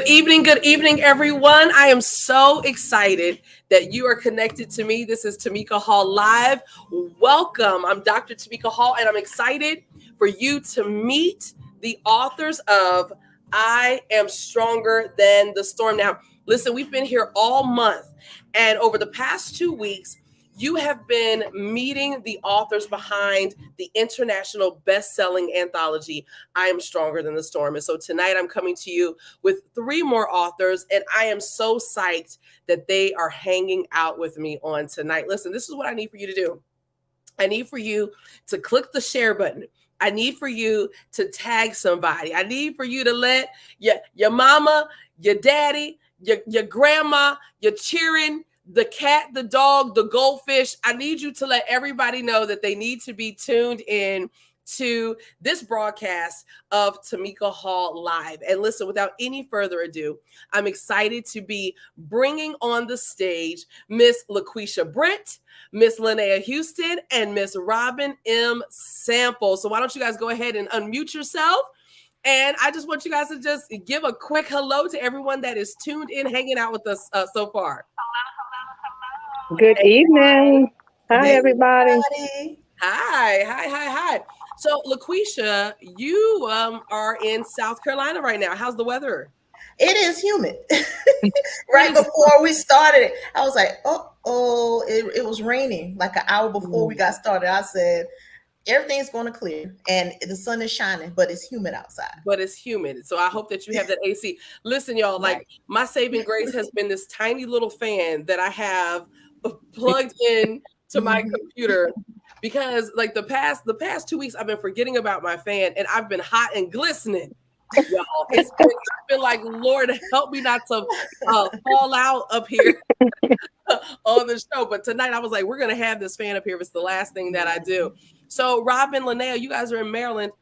Good evening, everyone. I am so excited that you are connected to me. This is Tamika Hall Live. Welcome. I'm Dr. Tamika Hall, and I'm excited for you to meet the authors of I Am Stronger Than the Storm. Now, listen, we've been here all month, and over the past 2 weeks, you have been meeting the authors behind the international best-selling anthology, I Am Stronger Than the Storm. And so tonight I'm coming to you with 3 more authors, and I am so psyched that they are hanging out with me on tonight. Listen, this is what I need for you to do. I need for you to click the share button. I need for you to tag somebody. I need for you to let your mama, your daddy, your grandma, your cheering, the cat, the dog, the goldfish. I need you to let everybody know that they need to be tuned in to this broadcast of Tamika Hall Live. And listen, without any further ado, I'm excited to be bringing on the stage Miss LAQUESHIA BRITT, Miss LYNEA Houston, and Miss Robin M. Sample. So why don't you guys go ahead and unmute yourself? And I just want you guys to just give a quick hello to everyone that is tuned in, hanging out with us so far. Good evening. Hi, everybody. Hi. So, LAQUESHIA, you are in South Carolina right now. How's the weather? It is humid. Right before we started, I was like, it was raining like an hour before we got started. I said, everything's going to clear and the sun is shining, but it's humid outside. So I hope that you have that AC. Listen, y'all, like my saving grace has been this tiny little fan that I have plugged in to my computer, because like the past 2 weeks I've been forgetting about my fan, and I've been hot and glistening, y'all. It's been like, Lord, help me not to fall out up here on the show. But tonight I was like, we're gonna have this fan up here if it's the last thing that I do. So Robin, LYNEA, you guys are in Maryland.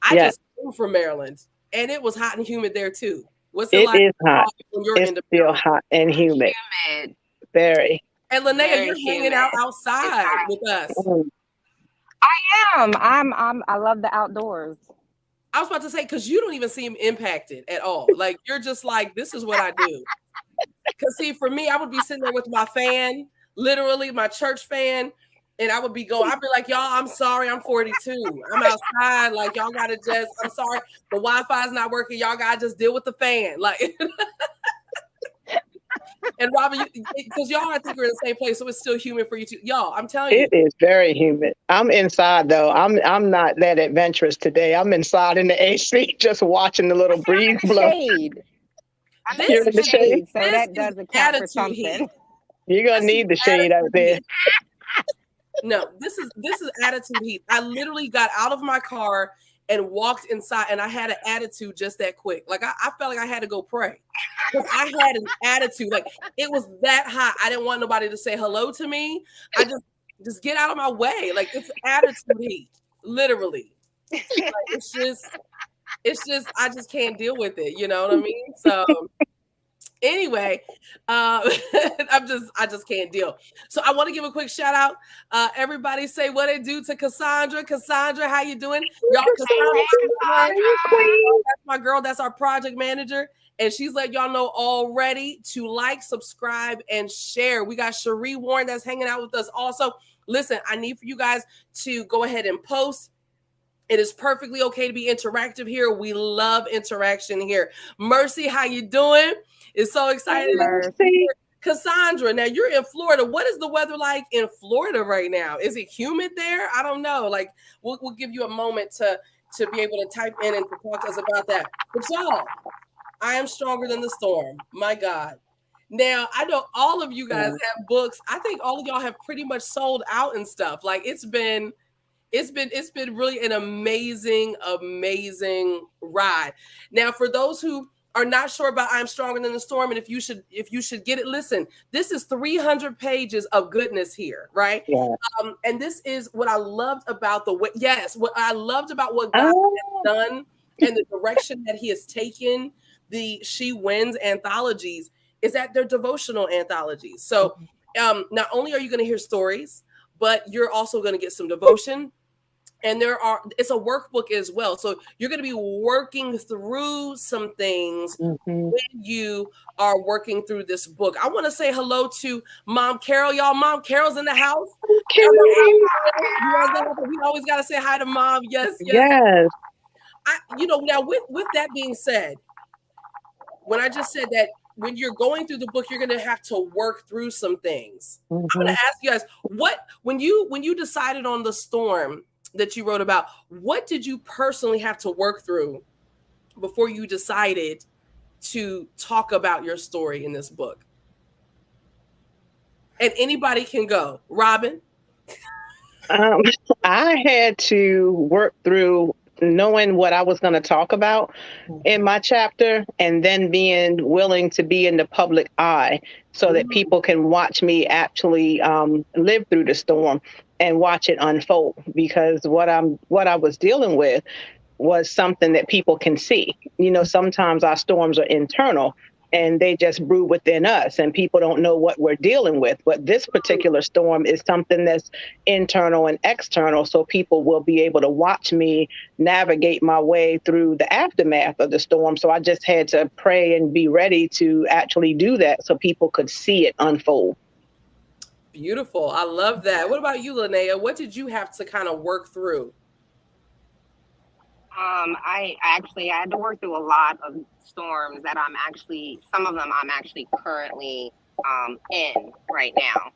I just moved from Maryland, and it was hot and humid there too. What's it like? It is hot. It's still hot and humid. Very. And LYNEA, you're hanging out outside with us. I am. I love the outdoors. I was about to say, because you don't even seem impacted at all. Like, you're just like, this is what I do. Because see, for me, I would be sitting there with my fan, literally my church fan, and I would be going, I'd be like, y'all, I'm sorry, I'm 42. I'm outside. Like, y'all got to just, I'm sorry, the Wi-Fi is not working. Y'all got to just deal with the fan. Like, and Robin, because y'all, I think we're in the same place, so it's still humid for you too. Y'all, I'm telling you. It is very humid. I'm inside, though. I'm not that adventurous today. I'm inside in the AC, just watching the little breeze blow. Shade. You're in the shade. So that doesn't count for something. You're going to need the shade out there. No, this is attitude heat. I literally got out of my car and walked inside, and I had an attitude just that quick. Like I felt like I had to go pray, because I had an attitude. Like, it was that hot. I didn't want nobody to say hello to me. I just get out of my way. Like, it's attitude heat, literally. Like, it's just I just can't deal with it. You know what I mean? So anyway, I just can't deal. So I want to give a quick shout out. Everybody say what they do to Cassandra. Cassandra, how you doing? Y'all, Cassandra, that's my girl. That's our project manager. And she's let y'all know already to like, subscribe, and share. We got Cherie Warren that's hanging out with us also. Listen, I need for you guys to go ahead and post. It is perfectly okay to be interactive here. We love interaction here. Mercy, how you doing? It's so exciting. Cassandra, now you're in Florida. What is the weather like in Florida right now? Is it humid there? I don't know. Like, we'll give you a moment to be able to type in and to talk to us about that. But y'all, I am stronger than the storm. My God. Now, I know all of you guys have books. I think all of y'all have pretty much sold out and stuff. Like, it's been really an amazing ride. Now, for those who are not sure about I'm Stronger Than the Storm, and if you should get it, listen, this is 300 pages of goodness here, right? Yeah. And this is what I loved about what God has done and the direction that he has taken the She Wins anthologies, is that they're devotional anthologies. So not only are you going to hear stories, but you're also going to get some devotion. And it's a workbook as well. So you're going to be working through some things when you are working through this book. I want to say hello to Mom Carol, y'all. Mom Carol's in the house. We always got to say hi to Mom. Yes. Yes. Now with that being said, when I just said that when you're going through the book, you're going to have to work through some things. I'm going to ask you guys, when you decided on the storm that you wrote about, what did you personally have to work through before you decided to talk about your story in this book? And anybody can go. Robin? I had to work through knowing what I was going to talk about in my chapter, and then being willing to be in the public eye so that people can watch me actually live through the storm and watch it unfold. Because what I was dealing with was something that people can see. Sometimes our storms are internal and they just brew within us, and people don't know what we're dealing with. But this particular storm is something that's internal and external, so people will be able to watch me navigate my way through the aftermath of the storm. So I just had to pray and be ready to actually do that so people could see it unfold. Beautiful. I love that. What about you, LYNEA? What did you have to kind of work through? I had to work through a lot of storms that some of them I'm actually currently in right now.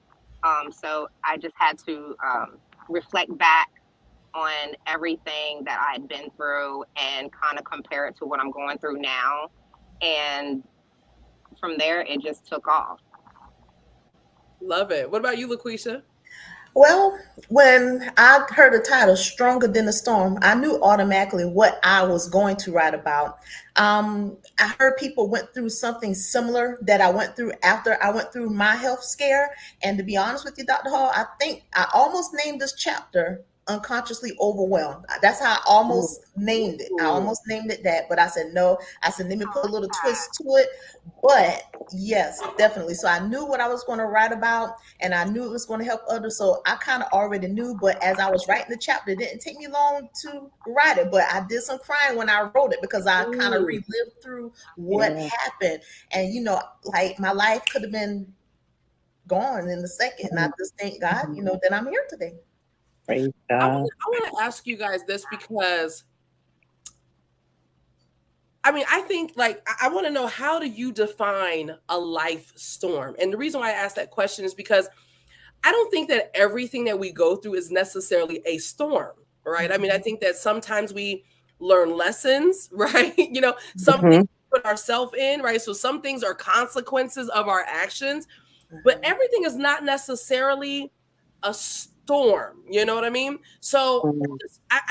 So I just had to reflect back on everything that I had been through and kind of compare it to what I'm going through now. And from there, it just took off. Love it. What about you, LaQuesha? Well, when I heard the title Stronger Than the Storm, I knew automatically what I was going to write about. I heard people went through something similar that I went through after I went through my health scare. And to be honest with you, Dr. Hall, I think I almost named this chapter Unconsciously Overwhelmed. That's how I almost named it. I almost named it that, but I said no. I said, let me put a little twist to it. But yes, definitely. So I knew what I was going to write about, and I knew it was going to help others. So I kind of already knew, but as I was writing the chapter, it didn't take me long to write it, but I did some crying when I wrote it because I kind of relived through what happened. And, like my life could have been gone in a second. And I just thank God, that I'm here today. I want to ask you guys this because I think I want to know, how do you define a life storm? And the reason why I ask that question is because I don't think that everything that we go through is necessarily a storm, right? I think that sometimes we learn lessons, right? Some things we put ourselves in, right? So some things are consequences of our actions, but everything is not necessarily a storm. You know what I mean? So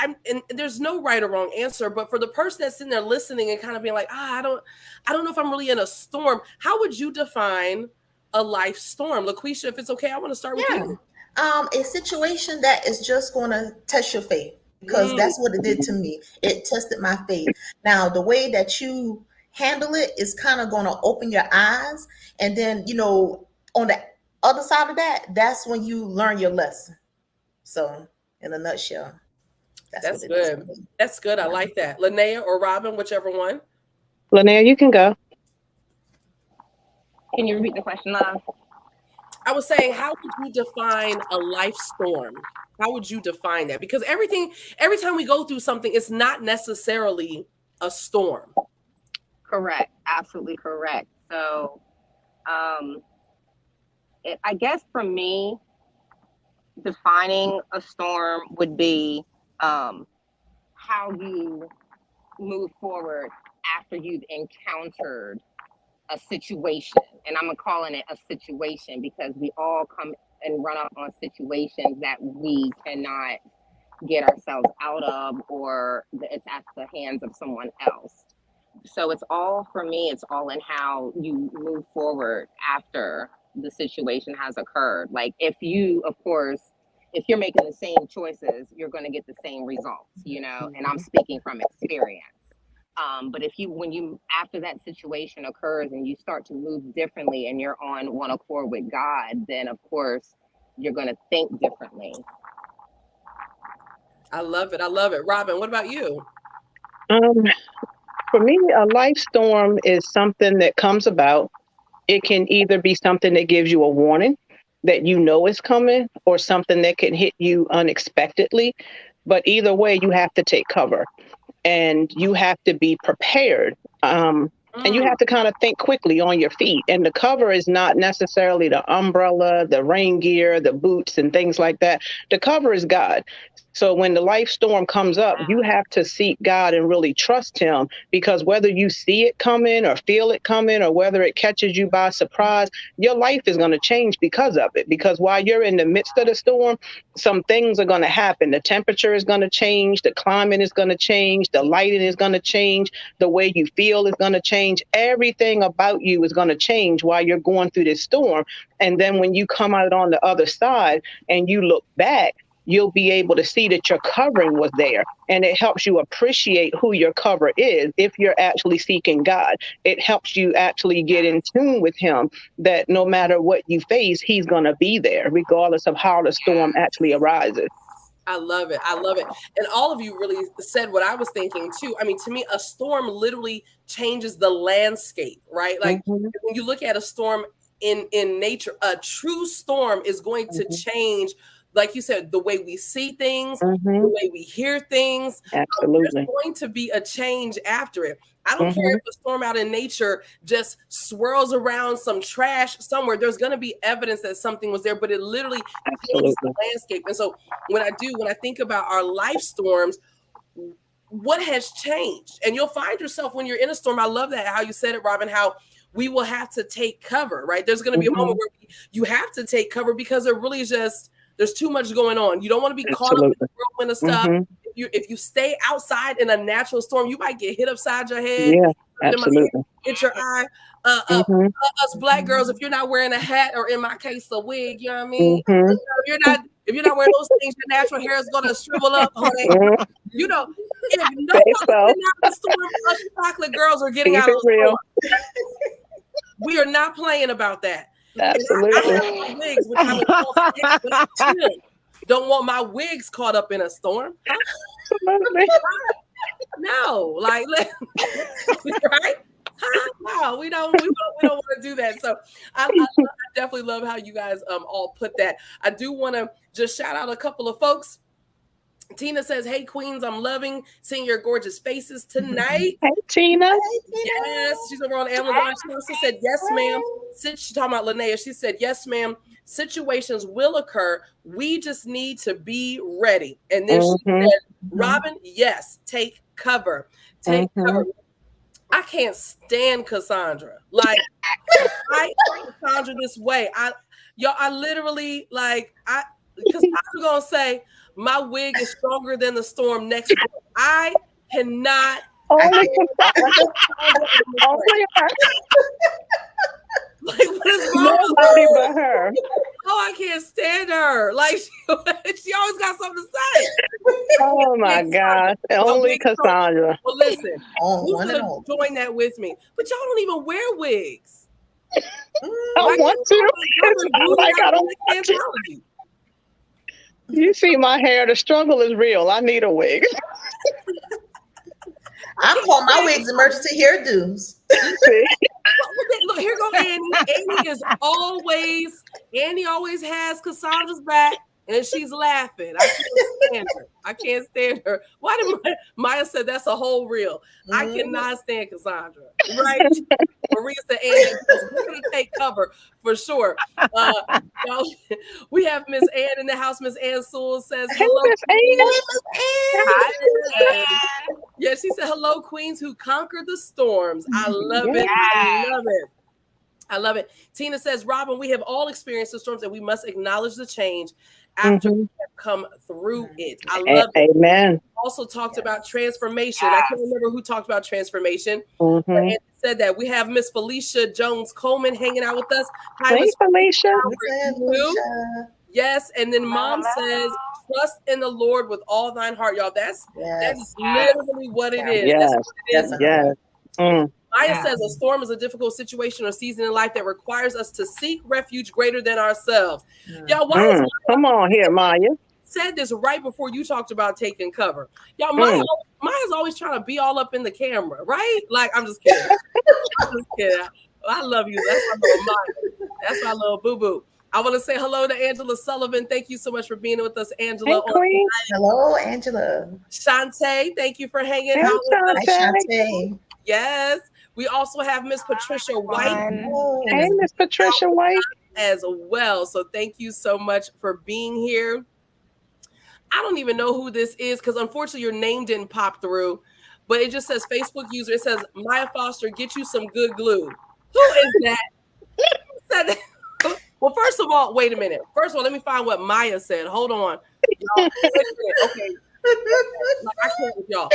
and there's no right or wrong answer, but for the person that's sitting there listening and kind of being like, I don't know if I'm really in a storm. How would you define a life storm? LaQuesha, if it's okay, I want to start with you. A situation that is just going to test your faith, because that's what it did to me. It tested my faith. Now, the way that you handle it is kind of going to open your eyes. And then, on the other side of that, that's when you learn your lesson. So in a nutshell, that's good. That's good. I like that. LYNEA or Robin, whichever one. LYNEA, you can go. Can you repeat the question, love? I was saying, how would you define a life storm? How would you define that? Because every time we go through something, it's not necessarily a storm. Correct. Absolutely correct. So, I guess for me, defining a storm would be how you move forward after you've encountered a situation. And I'm calling it a situation because we all come and run up on situations that we cannot get ourselves out of, or it's at the hands of someone else. So it's all, for me, it's all in how you move forward after the situation has occurred. Like if you're making the same choices, you're going to get the same results, and I'm speaking from experience. But when after that situation occurs and you start to move differently and you're on one accord with God, then of course you're going to think differently. I love it. I love it. Robin, what about you? Um, for me, a life storm is something that comes about. It can either be something that gives you a warning that you know is coming, or something that can hit you unexpectedly. But either way, you have to take cover and you have to be prepared. And you have to kind of think quickly on your feet. And the cover is not necessarily the umbrella, the rain gear, the boots, and things like that. The cover is God. So when the life storm comes up, you have to seek God and really trust him, because whether you see it coming or feel it coming, or whether it catches you by surprise, your life is going to change because of it. Because while you're in the midst of the storm, some things are going to happen. The temperature is going to change. The climate is going to change. The lighting is going to change. The way you feel is going to change. Everything about you is going to change while you're going through this storm. And then when you come out on the other side and you look back, you'll be able to see that your covering was there. And it helps you appreciate who your cover is if you're actually seeking God. It helps you actually get in tune with him, that no matter what you face, he's going to be there, regardless of how the storm actually arises. I love it. I love it. And all of you really said what I was thinking too. I mean, to me, a storm literally changes the landscape, right? Like when you look at a storm in nature, a true storm is going to change, like you said, the way we see things, the way we hear things. Absolutely. There's going to be a change after it. I don't care if a storm out in nature just swirls around some trash somewhere. There's going to be evidence that something was there, but it literally changes the landscape. And so when I think about our life storms, what has changed? And you'll find yourself when you're in a storm. I love that, how you said it, Robin, how we will have to take cover, right? There's going to be a moment where you have to take cover, because there really is just, there's too much going on. You don't want to be caught up in the whirlwind of stuff. If you stay outside in a natural storm, you might get hit upside your head. Yeah, absolutely. Hit your eye. Us Black girls, if you're not wearing a hat, or in my case, a wig, you know what I mean? If you're not wearing those things, your natural hair is gonna shrivel up, honey. You know, if no one's getting out the storm, us chocolate girls are getting out of the storm. We are not playing about that. Absolutely. Wigs, which I don't want my wigs caught up in a storm. No, like, right? No, we don't want to do that. So I definitely love how you guys all put that. I do want to just shout out a couple of folks. Tina says, "Hey Queens, I'm loving seeing your gorgeous faces tonight." Hey Tina. Yes, she's over on Amazon. She also said, "Yes, ma'am." Since she's talking about LYNEA, she said, "Yes, ma'am. Situations will occur. We just need to be ready." And then she said, "Robin, yes, take cover. Take cover." I can't stand Cassandra. Like, I hate Cassandra this way. I literally, like, Cassandra's gonna say, "My wig is stronger than the storm next week." I cannot. Only like, what is wrong nobody but her. Oh, I can't stand her. Like, she always got something to say. Oh my gosh. Only Cassandra. Well, listen, who's gonna join that with me? But y'all don't even wear wigs. I want to. I don't want to. You see my hair, the struggle is real. I need a wig. I'm calling my wigs emergency hairdos. Look, here go Annie. Annie always has Cassandra's back, and she's laughing. I can't stand her. Why did Maya said that's a whole reel? I cannot stand Cassandra. Right? Maria said, "Annie, we're gonna take cover for sure." We have Miss Ann in the house. Miss Ann Sewell says, "Hello, Ann." Yeah, she said, "Hello, Queens who conquered the storms." I love it. I love it. I love it. Tina says, "Robin, we have all experienced the storms, and we must acknowledge the change after we have come through it." I love it. Amen. Also talked about transformation. I can't remember who talked about transformation. And said that we have Miss Felicia Jones Coleman hanging out with us. Hi, Miss Felicia. Yes, and then Mom says, "Trust in the Lord with all thine heart." Y'all, that's literally what it is. Yes. That's what it is. Yes. Maya says, "A storm is a difficult situation or season in life that requires us to seek refuge greater than ourselves." Y'all, come on here, Maya. said this right before you talked about taking cover. Y'all, Maya's always trying to be all up in the camera, right? Like, I'm just kidding. I'm just kidding. I love you. That's my little Maya. That's my little boo-boo. I want to say hello to Angela Sullivan. Thank you so much for being with us, Angela. Hey, Queen. Hello, Angela. Shantae, thank you for hanging Hey, out with us. Hi, Shantae. Yes. We also have Miss Patricia White. Oh. Hey, Miss Patricia White. As well. So thank you so much for being here. I don't even know who this is because unfortunately your name didn't pop through, but it just says Facebook user. It says Maya Foster, get you some good glue. Who is that? Who said that? Well, first of all, wait a minute. First of all, let me find what Maya said. Hold on. Y'all, wait a minute. Okay. I can't with y'all.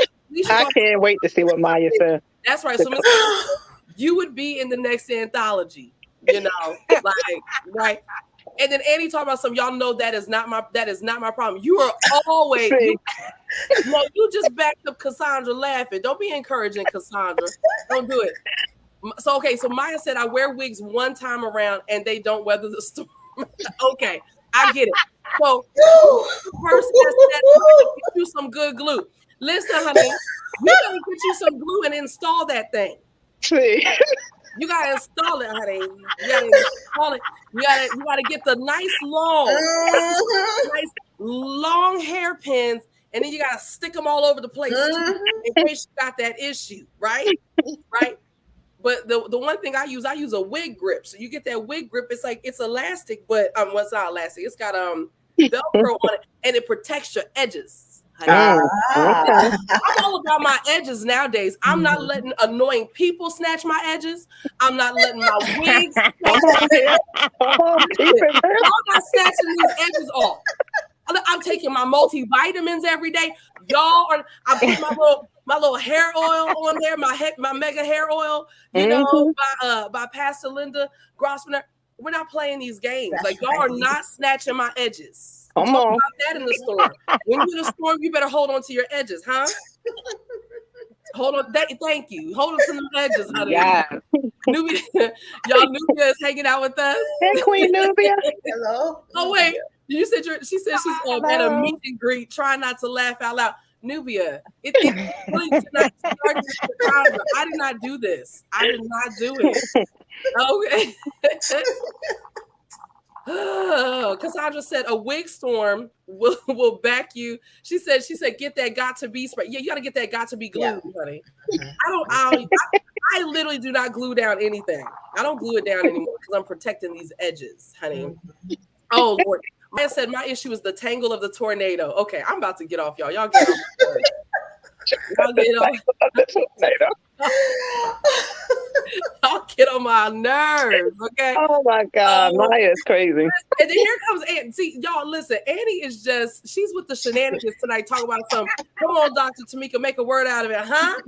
I can't wait to see what Maya said. That's right. So you would be in the next anthology, you know, like, right. And then Annie talking about some, y'all know that is not my problem. You are always you just backed up Cassandra laughing. Don't be encouraging Cassandra. Don't do it. So okay, so Maya said I wear wigs one time around and they don't weather the storm. Okay, I get it. So the person that said get you some good glue. Listen, honey, you gotta get you some glue and install that thing. See. You gotta install it, honey. You gotta install it. You gotta get the nice long hairpins, and then you gotta stick them all over the place in case you got that issue, right? Right. But the one thing I use a wig grip. So you get that wig grip. It's like it's elastic, but well, it's not elastic. It's got Velcro on it, and it protects your edges. I'm all about my edges nowadays. I'm not letting annoying people snatch my edges. I'm not letting my wigs snatch my edges. Y'all not snatching these edges off. I'm taking my multivitamins every day. Y'all are. I put my little hair oil on there. My mega hair oil. You know, by Pastor Linda Grossman. We're not playing these games. Like y'all are not snatching my edges. Come on. About that in the storm. When you're in the storm, you better hold on to your edges, huh? Hold on. Thank you. Hold on to the edges, honey. Yeah. Nubia, y'all, Nubia is hanging out with us. Hey, Queen Nubia. Hello. Oh wait, she said she's at a meet and greet. Trying not to laugh out loud. Nubia, it's really tonight. I did not do this. I did not do it. Okay. Cassandra said a wig storm will back you. She said get that got to be spray. Yeah, you got to get that got to be glue, honey. I literally do not glue down anything. I don't glue it down anymore because I'm protecting these edges, honey. Oh Lord. Maya said my issue is the tangle of the tornado. Okay, I'm about to get off, y'all. Y'all get off. Y'all get off. Y'all get on my nerves, okay? Oh my God, Maya is crazy. And then here comes Annie. See, y'all, listen. Annie is she's with the shenanigans tonight. Talking about some. Come on, Dr. Tamika, make a word out of it, huh?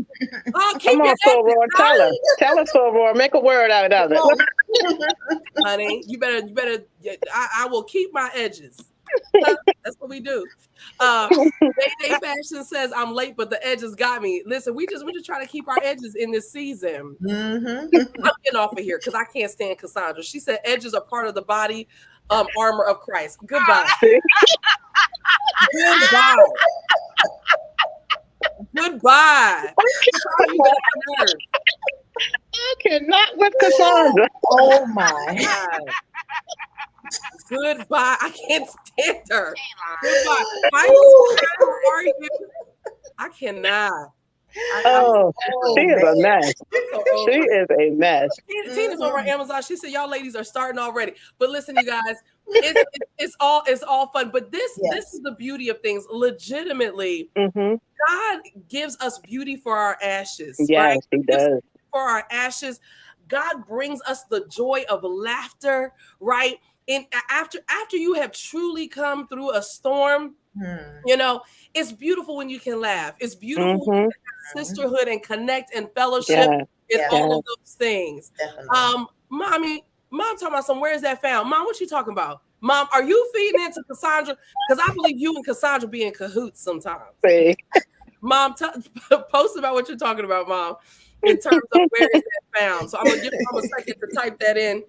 Oh, come on, Soror, tell us, Soror, make a word out of it. Honey, you better. I will keep my edges. That's what we do. Day Fashion says I'm late, but the edges got me. Listen, we just trying to keep our edges in this season. I'm getting off of here because I can't stand Cassandra. She said edges are part of the body armor of Christ. Goodbye. Goodbye. I cannot with Cassandra. Oh my God. Goodbye. I can't stand her. Goodbye. How are you? I cannot. She is a mess. She is a mess. Tina's over on Amazon. She said, "Y'all ladies are starting already." But listen, you guys, it's all fun. But this is the beauty of things. Legitimately, God gives us beauty for our ashes. Yes, right? He does. For our ashes, God brings us the joy of laughter. Right. And after you have truly come through a storm, you know, it's beautiful when you can laugh. It's beautiful when you can have sisterhood and connect and fellowship. It's all of those things. Mom talking about where is that found? Mom, what you talking about? Mom, are you feeding into Cassandra? Because I believe you and Cassandra be in cahoots sometimes. Mom, post about what you're talking about, Mom, in terms of where is that found. So I'm going to give Mom a second to type that in.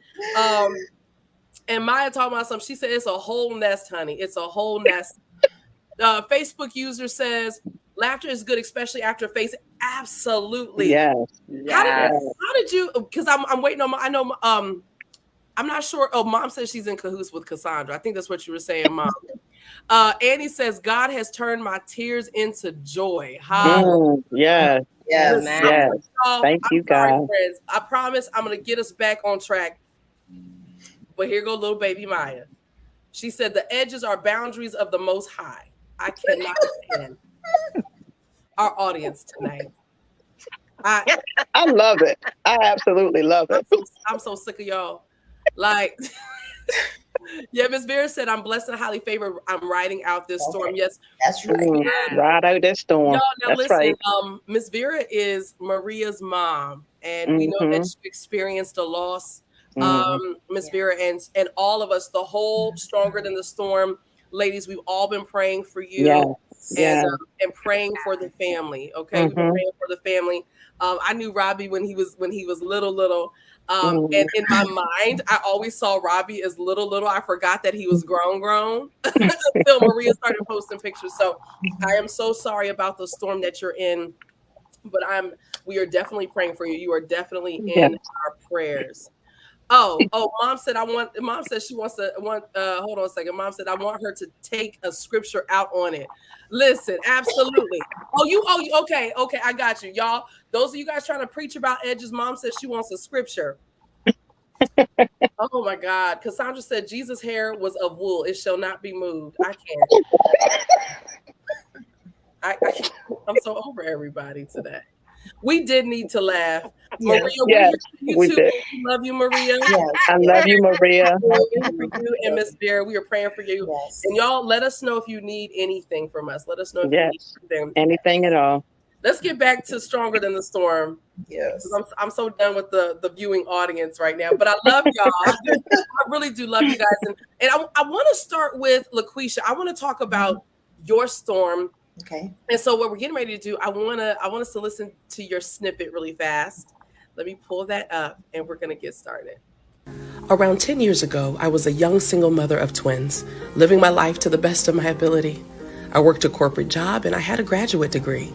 And Maya talking about something. She said it's a whole nest, honey. It's a whole nest. Facebook user says laughter is good, especially after facing. Absolutely. Yes. How did you? Because I'm waiting on. I know. I'm not sure. Oh, Mom says she's in cahoots with Cassandra. I think that's what you were saying, Mom. Annie says God has turned my tears into joy. Yes. Yes. Yes. Thank you, God. Friends. I promise I'm gonna get us back on track. But here go little baby Maya. She said the edges are boundaries of the Most High. I cannot stand our audience tonight. I love it. I absolutely love it. I'm so sick of y'all. Like, yeah, Miss Vera said, I'm blessed and highly favored. I'm riding out this storm. Yes. That's right. Ride out this storm. Y'all, now that's listen, right. Miss Vera is Maria's mom, and we know that she experienced a loss. Miss Vera and all of us, the whole Stronger Than the Storm ladies, we've all been praying for you and praying for the family. Okay, we've been praying for the family. I knew Robbie when he was little. And in my mind, I always saw Robbie as little. I forgot that he was grown until Maria started posting pictures. So I am so sorry about the storm that you're in, but we are definitely praying for you. You are definitely in our prayers. Mom said she wants to hold on a second. Mom said I want her to take a scripture out on it. Listen, absolutely. Okay, I got you. Y'all, those of you guys trying to preach about edges, Mom said she wants a scripture. Oh my God. Cassandra said Jesus' hair was of wool. It shall not be moved. I can't. I'm so over everybody today. We did need to laugh. Maria, we did. We love you, Maria. I love you, Maria. You and Miss Vera, we are praying for you. Yes. And y'all, let us know if you need anything from us. Let us know if you need anything at all. Let's get back to Stronger Than the Storm. Yes. I'm so done with the viewing audience right now. But I love y'all. I really do love you guys. And I want to start with LaQuesha. I want to talk about your storm. Okay. And so what we're getting ready to do, I want us to listen to your snippet really fast. Let me pull that up and we're going to get started. Around 10 years ago, I was a young single mother of twins, living my life to the best of my ability. I worked a corporate job and I had a graduate degree.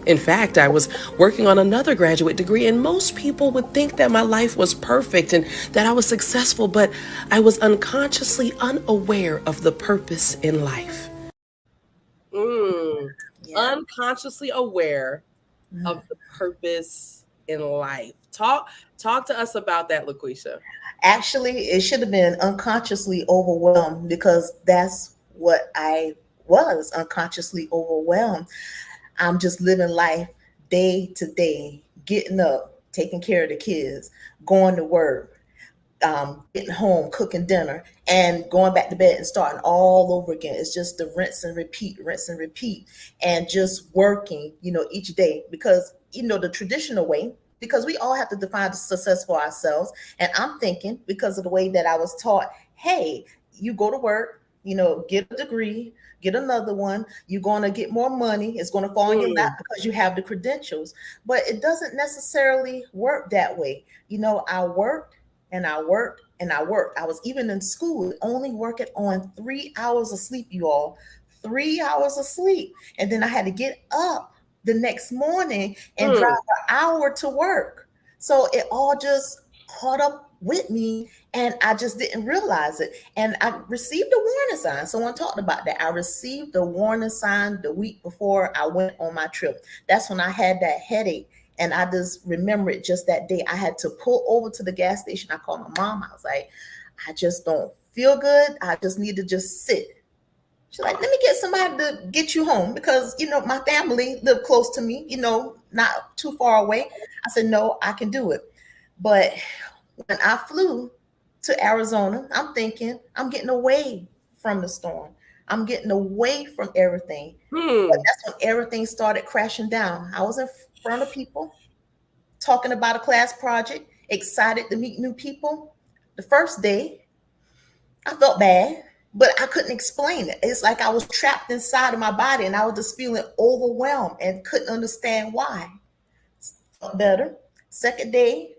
In fact, I was working on another graduate degree, and most people would think that my life was perfect and that I was successful, but I was unconsciously unaware of the purpose in life. Unconsciously aware of the purpose in life. Talk to us about that, LaQuesha. Actually, it should have been unconsciously overwhelmed, because that's what I was, unconsciously overwhelmed. I'm just living life day to day, getting up, taking care of the kids, going to work, getting home, cooking dinner, and going back to bed and starting all over again. It's just the rinse and repeat, and just working, each day, because, the traditional way, because we all have to define success for ourselves. And I'm thinking, because of the way that I was taught, hey, you go to work, get a degree, get another one, you're going to get more money, it's going to fall in your lap because you have the credentials. But it doesn't necessarily work that way. I worked and I worked and I worked. I was even in school only working on 3 hours of sleep, you all. 3 hours of sleep. And then I had to get up the next morning and drive an hour to work. So it all just caught up with me, and I just didn't realize it. And I received a warning sign. Someone talked about that. I received a warning sign the week before I went on my trip. That's when I had that headache. And I just remember it just that day. I had to pull over to the gas station. I called my mom. I was like, I just don't feel good. I just need to just sit. She's like, let me get somebody to get you home, because, my family lived close to me, not too far away. I said, no, I can do it. But when I flew to Arizona, I'm thinking I'm getting away from the storm. I'm getting away from everything. But that's when everything started crashing down. I was in front of people talking about a class project, excited to meet new people. The first day, I felt bad, but I couldn't explain it. It's like I was trapped inside of my body, and I was just feeling overwhelmed and couldn't understand why. Felt better. Second day,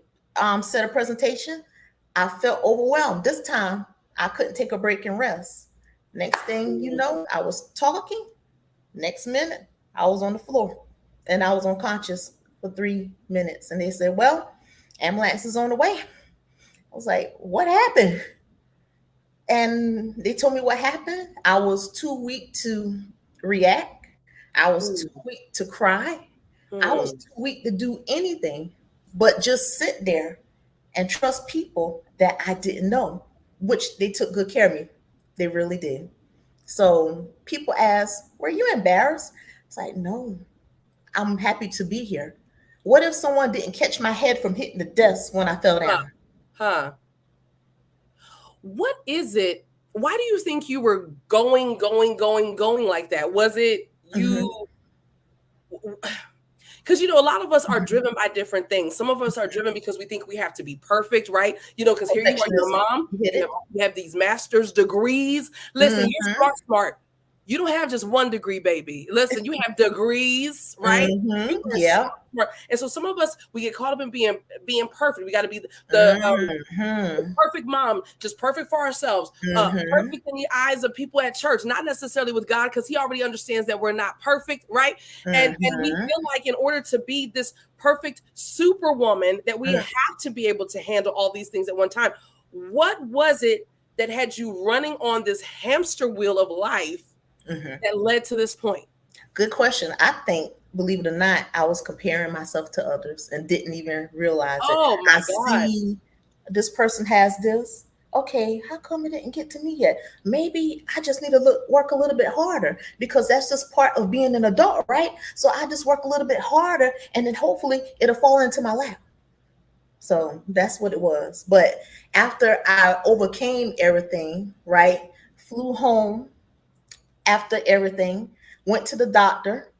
set a presentation. I felt overwhelmed. This time, I couldn't take a break and rest. Next thing you know, I was talking, Next minute, I was on the floor and I was unconscious for 3 minutes. And they said, well, ambulance is on the way. I was like, what happened? And they told me what happened. I was too weak to react. I was too weak to cry. I was too weak to do anything but just sit there and trust people that I didn't know, which they took good care of me. They really did. So people ask, were you embarrassed? It's like, no, I'm happy to be here. What if someone didn't catch my head from hitting the desk when I fell down? Huh. What is it? Why do you think you were going like that? Was it you? Because, a lot of us are driven by different things. Some of us are driven because we think we have to be perfect, right? Because here you are, your mom, you have these master's degrees. Listen, you're smart. You don't have just one degree, baby. Listen, you have degrees, right? Yeah. And so some of us, we get caught up in being perfect. We got to be the perfect mom, just perfect for ourselves, perfect in the eyes of people at church, not necessarily with God, because he already understands that we're not perfect, right? And we feel like in order to be this perfect superwoman, that we have to be able to handle all these things at one time. What was it that had you running on this hamster wheel of life that led to this point? Good question. I think, believe it or not, I was comparing myself to others and didn't even realize it. Oh my God. See this person has this. Okay, how come it didn't get to me yet? Maybe I just need to work a little bit harder, because that's just part of being an adult, right? So I just work a little bit harder and then hopefully it'll fall into my lap. So that's what it was. But after I overcame everything, right, flew home after everything, went to the doctor,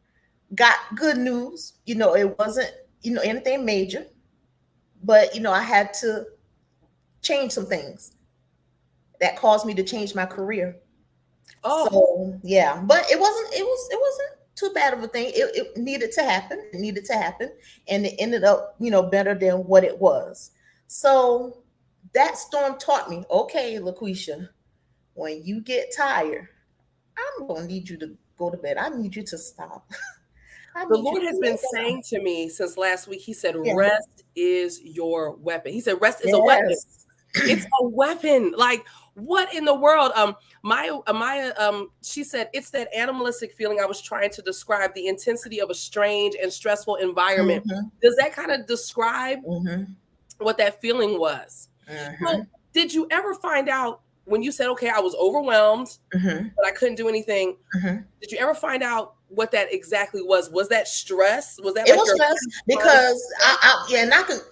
got good news. It wasn't, anything major, but, I had to change some things that caused me to change my career. Oh, so yeah, but it wasn't too bad of a thing. It needed to happen. It needed to happen. And it ended up, better than what it was. So that storm taught me, okay, LaQueshia, when you get tired, I'm going to need you to go to bed. I need you to stop. The Lord has been saying to me since last week, he said, rest is your weapon. He said, rest is a weapon. It's a weapon. Like, what in the world? Maya, she said, it's that animalistic feeling I was trying to describe, the intensity of a strange and stressful environment. Does that kind of describe what that feeling was? Well, did you ever find out when you said, okay, I was overwhelmed, but I couldn't do anything? Did you ever find out what that exactly was? Was that stress? Was that? It was stress, because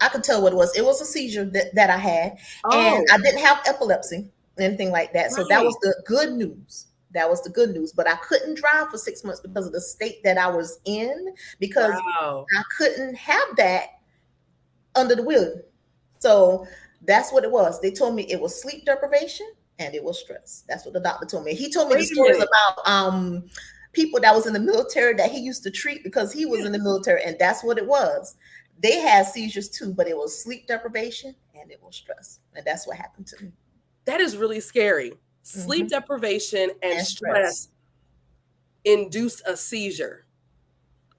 I could tell what it was. It was a seizure that I had, and I didn't have epilepsy, anything like that. So that was the good news. That was the good news. But I couldn't drive for 6 months because of the state that I was in, because I couldn't have that under the wheel. So that's what it was. They told me it was sleep deprivation and it was stress. That's what the doctor told me. He told me the stories about people that was in the military that he used to treat because he was in the military, and that's what it was. They had seizures too, but it was sleep deprivation and it was stress, and that's what happened to me. That is really scary. Sleep deprivation and stress induced a seizure,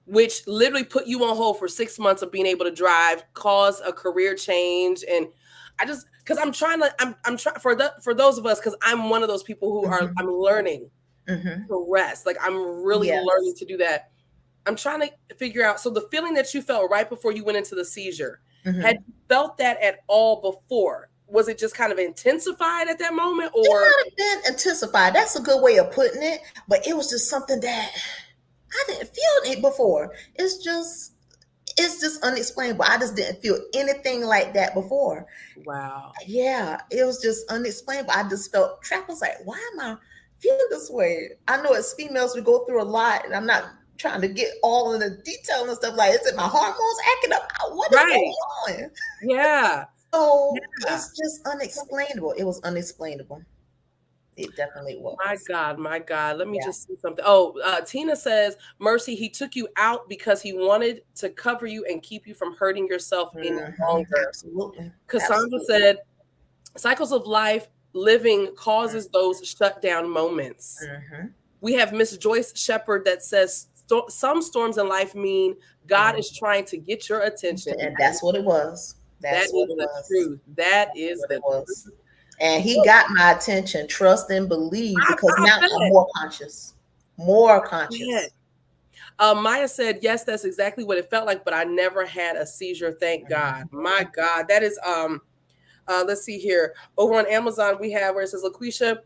which literally put you on hold for 6 months of being able to drive, caused a career change. And I just, because I'm trying for those of us, because I'm one of those people who are, I'm learning to rest. Like, I'm really learning to do that. I'm trying to figure out. So the feeling that you felt right before you went into the seizure, had you felt that at all before? Was it just kind of intensified at that moment, or? It might have been intensified. That's a good way of putting it. But it was just something that I didn't feel it before. It's just unexplainable. I just didn't feel anything like that before. Wow. Yeah, it was just unexplainable. I just felt trapped. I was like, why am I feeling this way? I know as females we go through a lot, and I'm not trying to get all in the detail and stuff. Like, is it my hormones acting up? What is going on? Yeah. So it's just unexplainable. It was unexplainable. It definitely was. My God. Let me just see something. Tina says, Mercy, he took you out because he wanted to cover you and keep you from hurting yourself any longer. Absolutely. Cassandra said, cycles of life living causes those shutdown moments. We have Miss Joyce Shepherd that says some storms in life mean God is trying to get your attention. And that's what it was. That is the truth. That is the truth. And he got my attention, trust and believe, because now I'm more conscious. More conscious. Maya said, yes, that's exactly what it felt like, but I never had a seizure. Thank God. My God. That is let's see here. Over on Amazon, we have where it says, LaQuesha,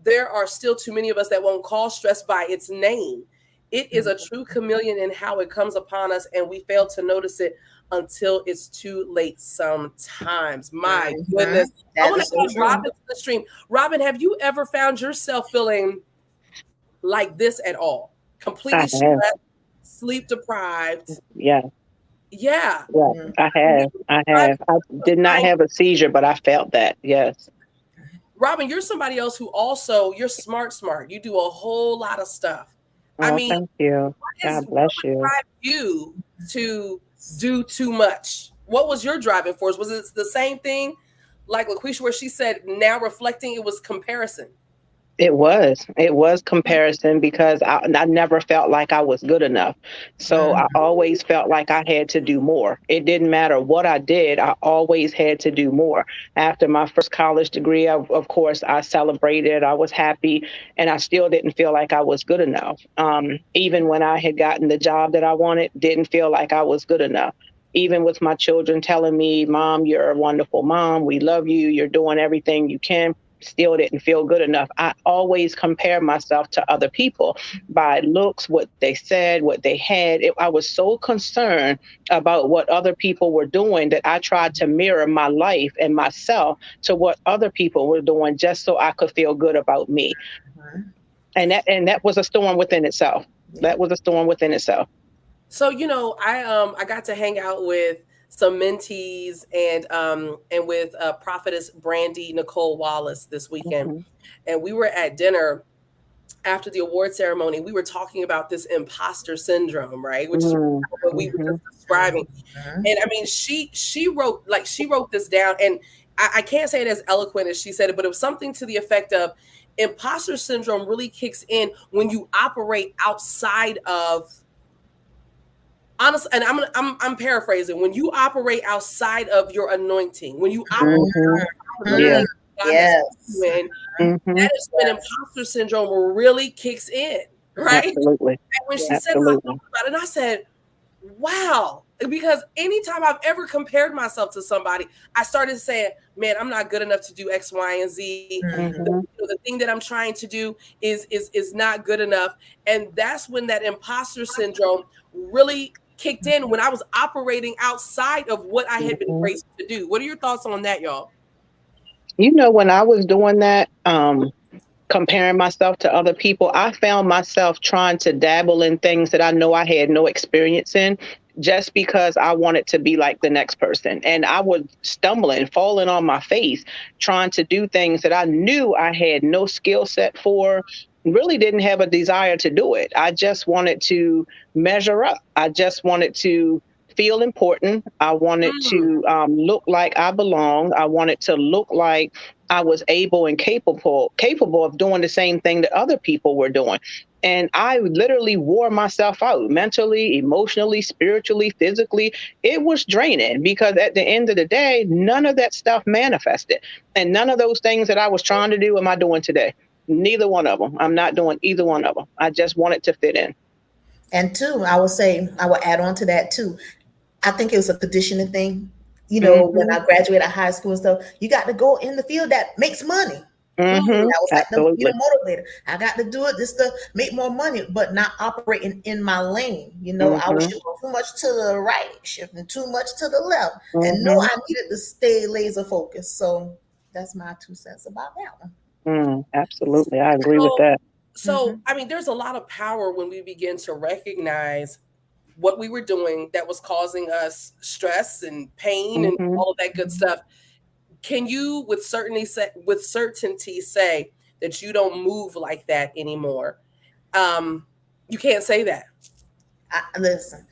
there are still too many of us that won't call stress by its name. It is a true chameleon in how it comes upon us, and we fail to notice it until it's too late sometimes. My goodness. I want to add Robin to the stream. Robin, have you ever found yourself feeling like this at all? Completely stressed, sleep deprived? Yeah. Yeah. I have. I did not have a seizure, but I felt that. Yes. Robin, you're somebody else who also, you're smart. You do a whole lot of stuff. Oh, I mean, thank you. God bless you. What drive you to do too much? What was your driving force? Was it the same thing like LaQuesha, where she said, now reflecting, it was comparison? It was comparison, because I never felt like I was good enough. So I always felt like I had to do more. It didn't matter what I did. I always had to do more. After my first college degree, of course, I celebrated. I was happy, and I still didn't feel like I was good enough. Even when I had gotten the job that I wanted, didn't feel like I was good enough. Even with my children telling me, Mom, you're a wonderful mom. We love you. You're doing everything you can. Still didn't feel good enough. I always compare myself to other people by looks, what they said, what they had. I was so concerned about what other people were doing that I tried to mirror my life and myself to what other people were doing, just so I could feel good about me. And that was a storm within itself. That was a storm within itself. So, I got to hang out with some mentees and with prophetess Brandy Nicole Wallace this weekend. And we were at dinner after the award ceremony. We were talking about this imposter syndrome, right? Which is what we were just describing. And I mean, she wrote this down, and I can't say it as eloquent as she said it, but it was something to the effect of, imposter syndrome really kicks in when you operate outside of, honestly, and I'm paraphrasing, when you operate outside of your anointing, when you operate that is when imposter syndrome really kicks in, right? Absolutely. And when she said about it, and I said, wow, because anytime I've ever compared myself to somebody, I started saying, man, I'm not good enough to do X, Y, and Z. The thing that I'm trying to do is not good enough. And that's when that imposter syndrome really kicked in, when I was operating outside of what I had been raised to do. What are your thoughts on that, y'all? When I was doing that, comparing myself to other people, I found myself trying to dabble in things that I know I had no experience in, just because I wanted to be like the next person. And I was stumbling, falling on my face, trying to do things that I knew I had no skill set for, really didn't have a desire to do it. I just wanted to measure up. I just wanted to feel important. I wanted to look like I belong. I wanted to look like I was able and capable of doing the same thing that other people were doing. And I literally wore myself out mentally, emotionally, spiritually, physically. It was draining, because at the end of the day, none of that stuff manifested. And none of those things that I was trying to do am I doing today. Neither one of them. I'm not doing either one of them. I just wanted to fit in. And two, I would add on to that too. I think it was a conditioning thing. When I graduated high school and stuff, you got to go in the field that makes money. I was like the motivator. I got to do it just to make more money, but not operating in my lane. I was shifting too much to the right, shifting too much to the left, and I needed to stay laser focused. So that's my 2 cents about that one. Absolutely, I agree with that. So, I mean, there's a lot of power when we begin to recognize what we were doing that was causing us stress and pain and all of that good stuff. Can you with certainty say that you don't move like that anymore? You can't say that. Listen,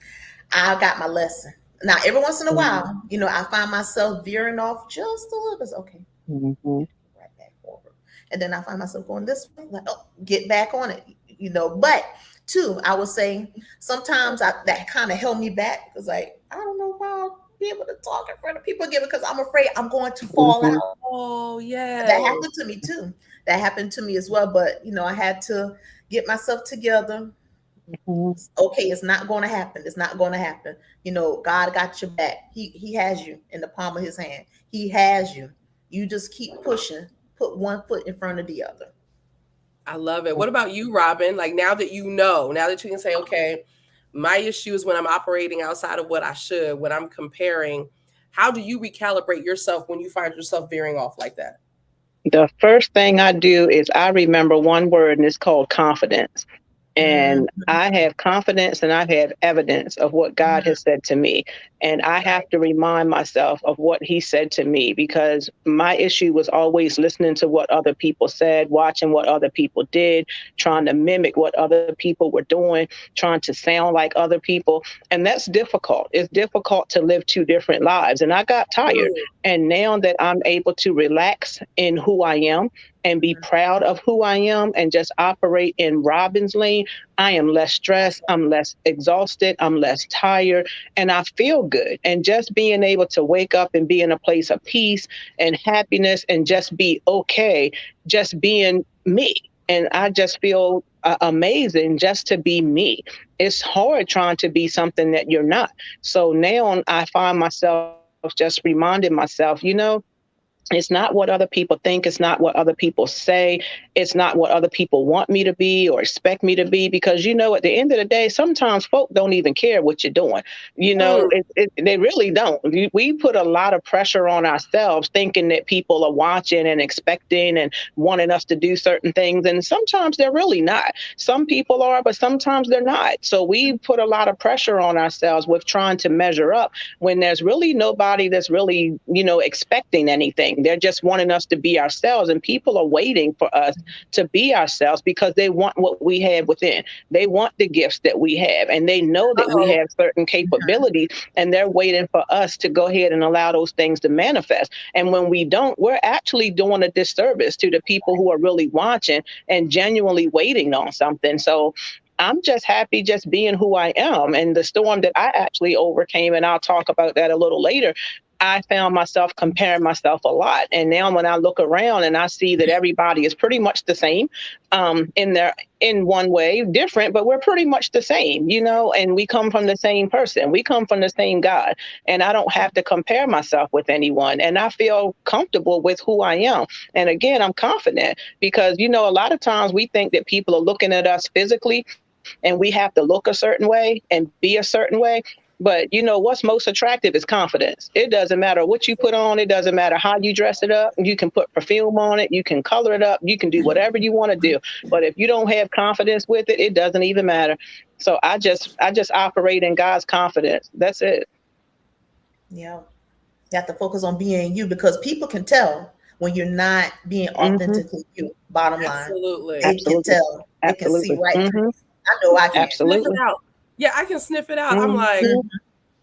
I got my lesson. Now, every once in a while, I find myself veering off just a little bit. Okay. Right back forward. And then I find myself going this way, like, oh, get back on it. But too, I would say sometimes that kind of held me back because like I don't know if I'll be able to talk in front of people again because I'm afraid I'm going to fall Mhm. out. Oh, yeah. That happened to me too. That happened to me as well. But I had to get myself together. Mhm. Okay, it's not going to happen. It's not going to happen. God got your back. He has you in the palm of his hand. He has you. You just keep pushing. Put one foot in front of the other. I love it. What about you, Robin? Like now that now that you can say, okay, my issue is when I'm operating outside of what I should, when I'm comparing, how do you recalibrate yourself when you find yourself veering off like that? The first thing I do is I remember one word, and it's called confidence. Mhm. And I have confidence and I have evidence of what God has said to me. And I have to remind myself of what he said to me because my issue was always listening to what other people said, watching what other people did, trying to mimic what other people were doing, trying to sound like other people. And that's difficult. It's difficult to live two different lives. And I got tired. Mm. And now that I'm able to relax in who I am, and be proud of who I am and just operate in Robin's lane, I am less stressed, I'm less exhausted, I'm less tired, and I feel good. And just being able to wake up and be in a place of peace and happiness and just be okay, just being me. And I just feel amazing just to be me. It's hard trying to be something that you're not. So now I find myself just reminding myself, it's not what other people think. It's not what other people say. It's not what other people want me to be or expect me to be. Because, at the end of the day, sometimes folk don't even care what you're doing. Mm. They really don't. We put a lot of pressure on ourselves thinking that people are watching and expecting and wanting us to do certain things. And sometimes they're really not. Some people are, but sometimes they're not. So we put a lot of pressure on ourselves with trying to measure up when there's really nobody that's really, expecting anything. They're just wanting us to be ourselves, and people are waiting for us to be ourselves because they want what we have within. They want the gifts that we have, and they know that we Uh-oh. have certain capabilities, and they're waiting for us to go ahead and allow those things to manifest. And when we don't, we're actually doing a disservice to the people who are really watching and genuinely waiting on something. So I'm just happy just being who I am. And the storm that I actually overcame, and I'll talk about that a little later, I found myself comparing myself a lot. And now when I look around and I see that everybody is pretty much the same, in one way, different, but we're pretty much the same, and we come from the same person. We come from the same God. And I don't have to compare myself with anyone. And I feel comfortable with who I am. And again, I'm confident because, a lot of times we think that people are looking at us physically and we have to look a certain way and be a certain way. But what's most attractive is confidence. It doesn't matter what you put on. It doesn't matter how you dress it up. You can put perfume on it. You can color it up. You can do whatever you want to do. But if you don't have confidence with it, it doesn't even matter. So I just operate in God's confidence. That's it. Yeah. You have to focus on being you because people can tell when you're not being Hmm. authentically you. Bottom line, Absolutely. they can Absolutely. tell. They can see Absolutely. right through. Hmm. I know I You can. can sniff it Absolutely. out. Yeah, I can sniff it out. I'm like, Hmm.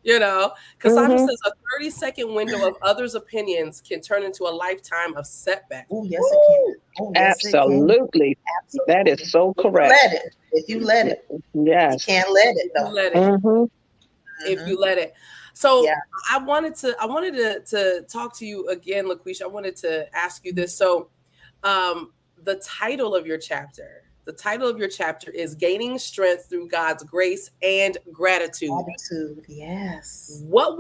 Mhm. Cassandra Hmm. says a 30-second window of others' opinions can turn into a lifetime of setback. Oh, yes, it can. Woo! Oh, yes, it can. Absolutely. That is Absolutely. so If you correct. let it. If you let it. You Yes. can't let it If you though. let it. Hmm. If Hmm. you let it. So Yeah. I wanted to talk to you again, LaQuesha. I wanted to ask you this. So the title of your chapter. The title of your chapter is Gaining Strength Through God's Grace and Gratitude. Gratitude. Yes. What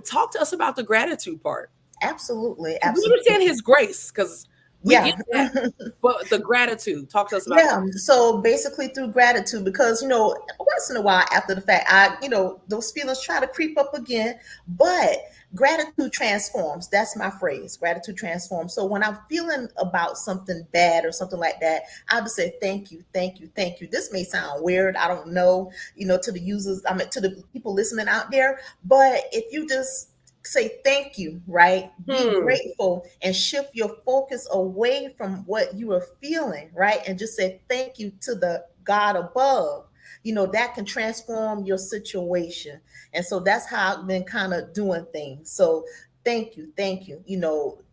talk to us about the gratitude part? Absolutely. We understand Absolutely. his grace because we get Yeah. that. But the gratitude, talk to us about that. Yeah, so basically through gratitude, because once in a while after the fact, those feelings try to creep up again, but gratitude transforms. That's my phrase. Gratitude transforms. So when I'm feeling about something bad or something like that, I would say thank you, thank you, thank you. This may sound weird. I don't know, to the users, to the people listening out there, but if you just say thank you, right? Be Hmm. grateful and shift your focus away from what you are feeling, right? And just say thank you to the God above. That can transform your situation. And so that's how I've been kind of doing things. So thank you, thank you.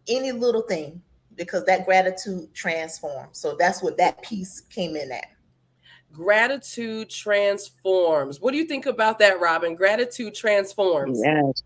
Any little thing, because that gratitude transforms. So that's what that piece came in at. Gratitude transforms. What do you think about that, Robin? Gratitude transforms. Yes.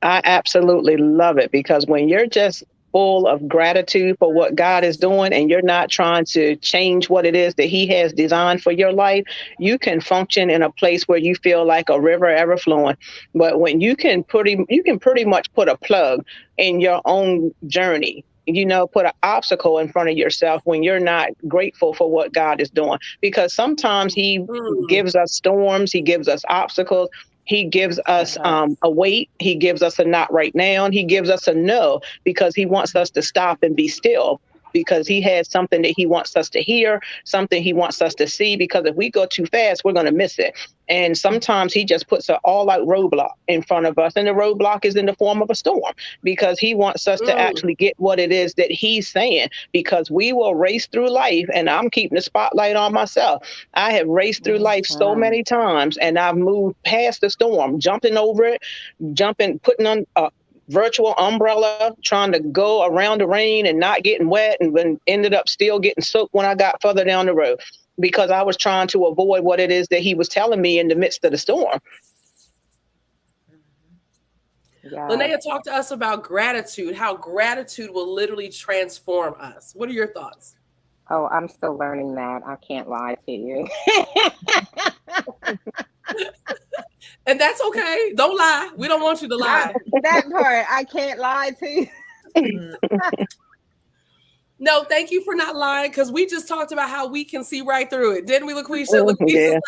I absolutely love it, because when you're just full of gratitude for what God is doing and you're not trying to change what it is that He has designed for your life, you can function in a place where you feel like a river ever flowing. But when you can pretty much put a plug in your own journey, put an obstacle in front of yourself when you're not grateful for what God is doing. Because sometimes He gives us storms, He gives us obstacles. He gives us a wait. He gives us a not right now. He gives us a no, because He wants us to stop and be still, because He has something that He wants us to hear, something He wants us to see, because if we go too fast, we're going to miss it. And sometimes He just puts an all-out roadblock in front of us, and the roadblock is in the form of a storm, because He wants us to actually get what it is that He's saying, because we will race through life, and I'm keeping the spotlight on myself. I have raced through life so many times, and I've moved past the storm, jumping over it, putting on a virtual umbrella, trying to go around the rain and not getting wet, and then ended up still getting soaked when I got further down the road, because I was trying to avoid what it is that He was telling me in the midst of the storm. Yeah. LYNEA, talk to us about gratitude, how gratitude will literally transform us. What are your thoughts? Oh, I'm still learning that. I can't lie to you. And that's okay. Don't lie. We don't want you to lie. That part, I can't lie to you. No, thank you for not lying, because we just talked about how we can see right through it. Didn't we, LaQuisha? Yeah.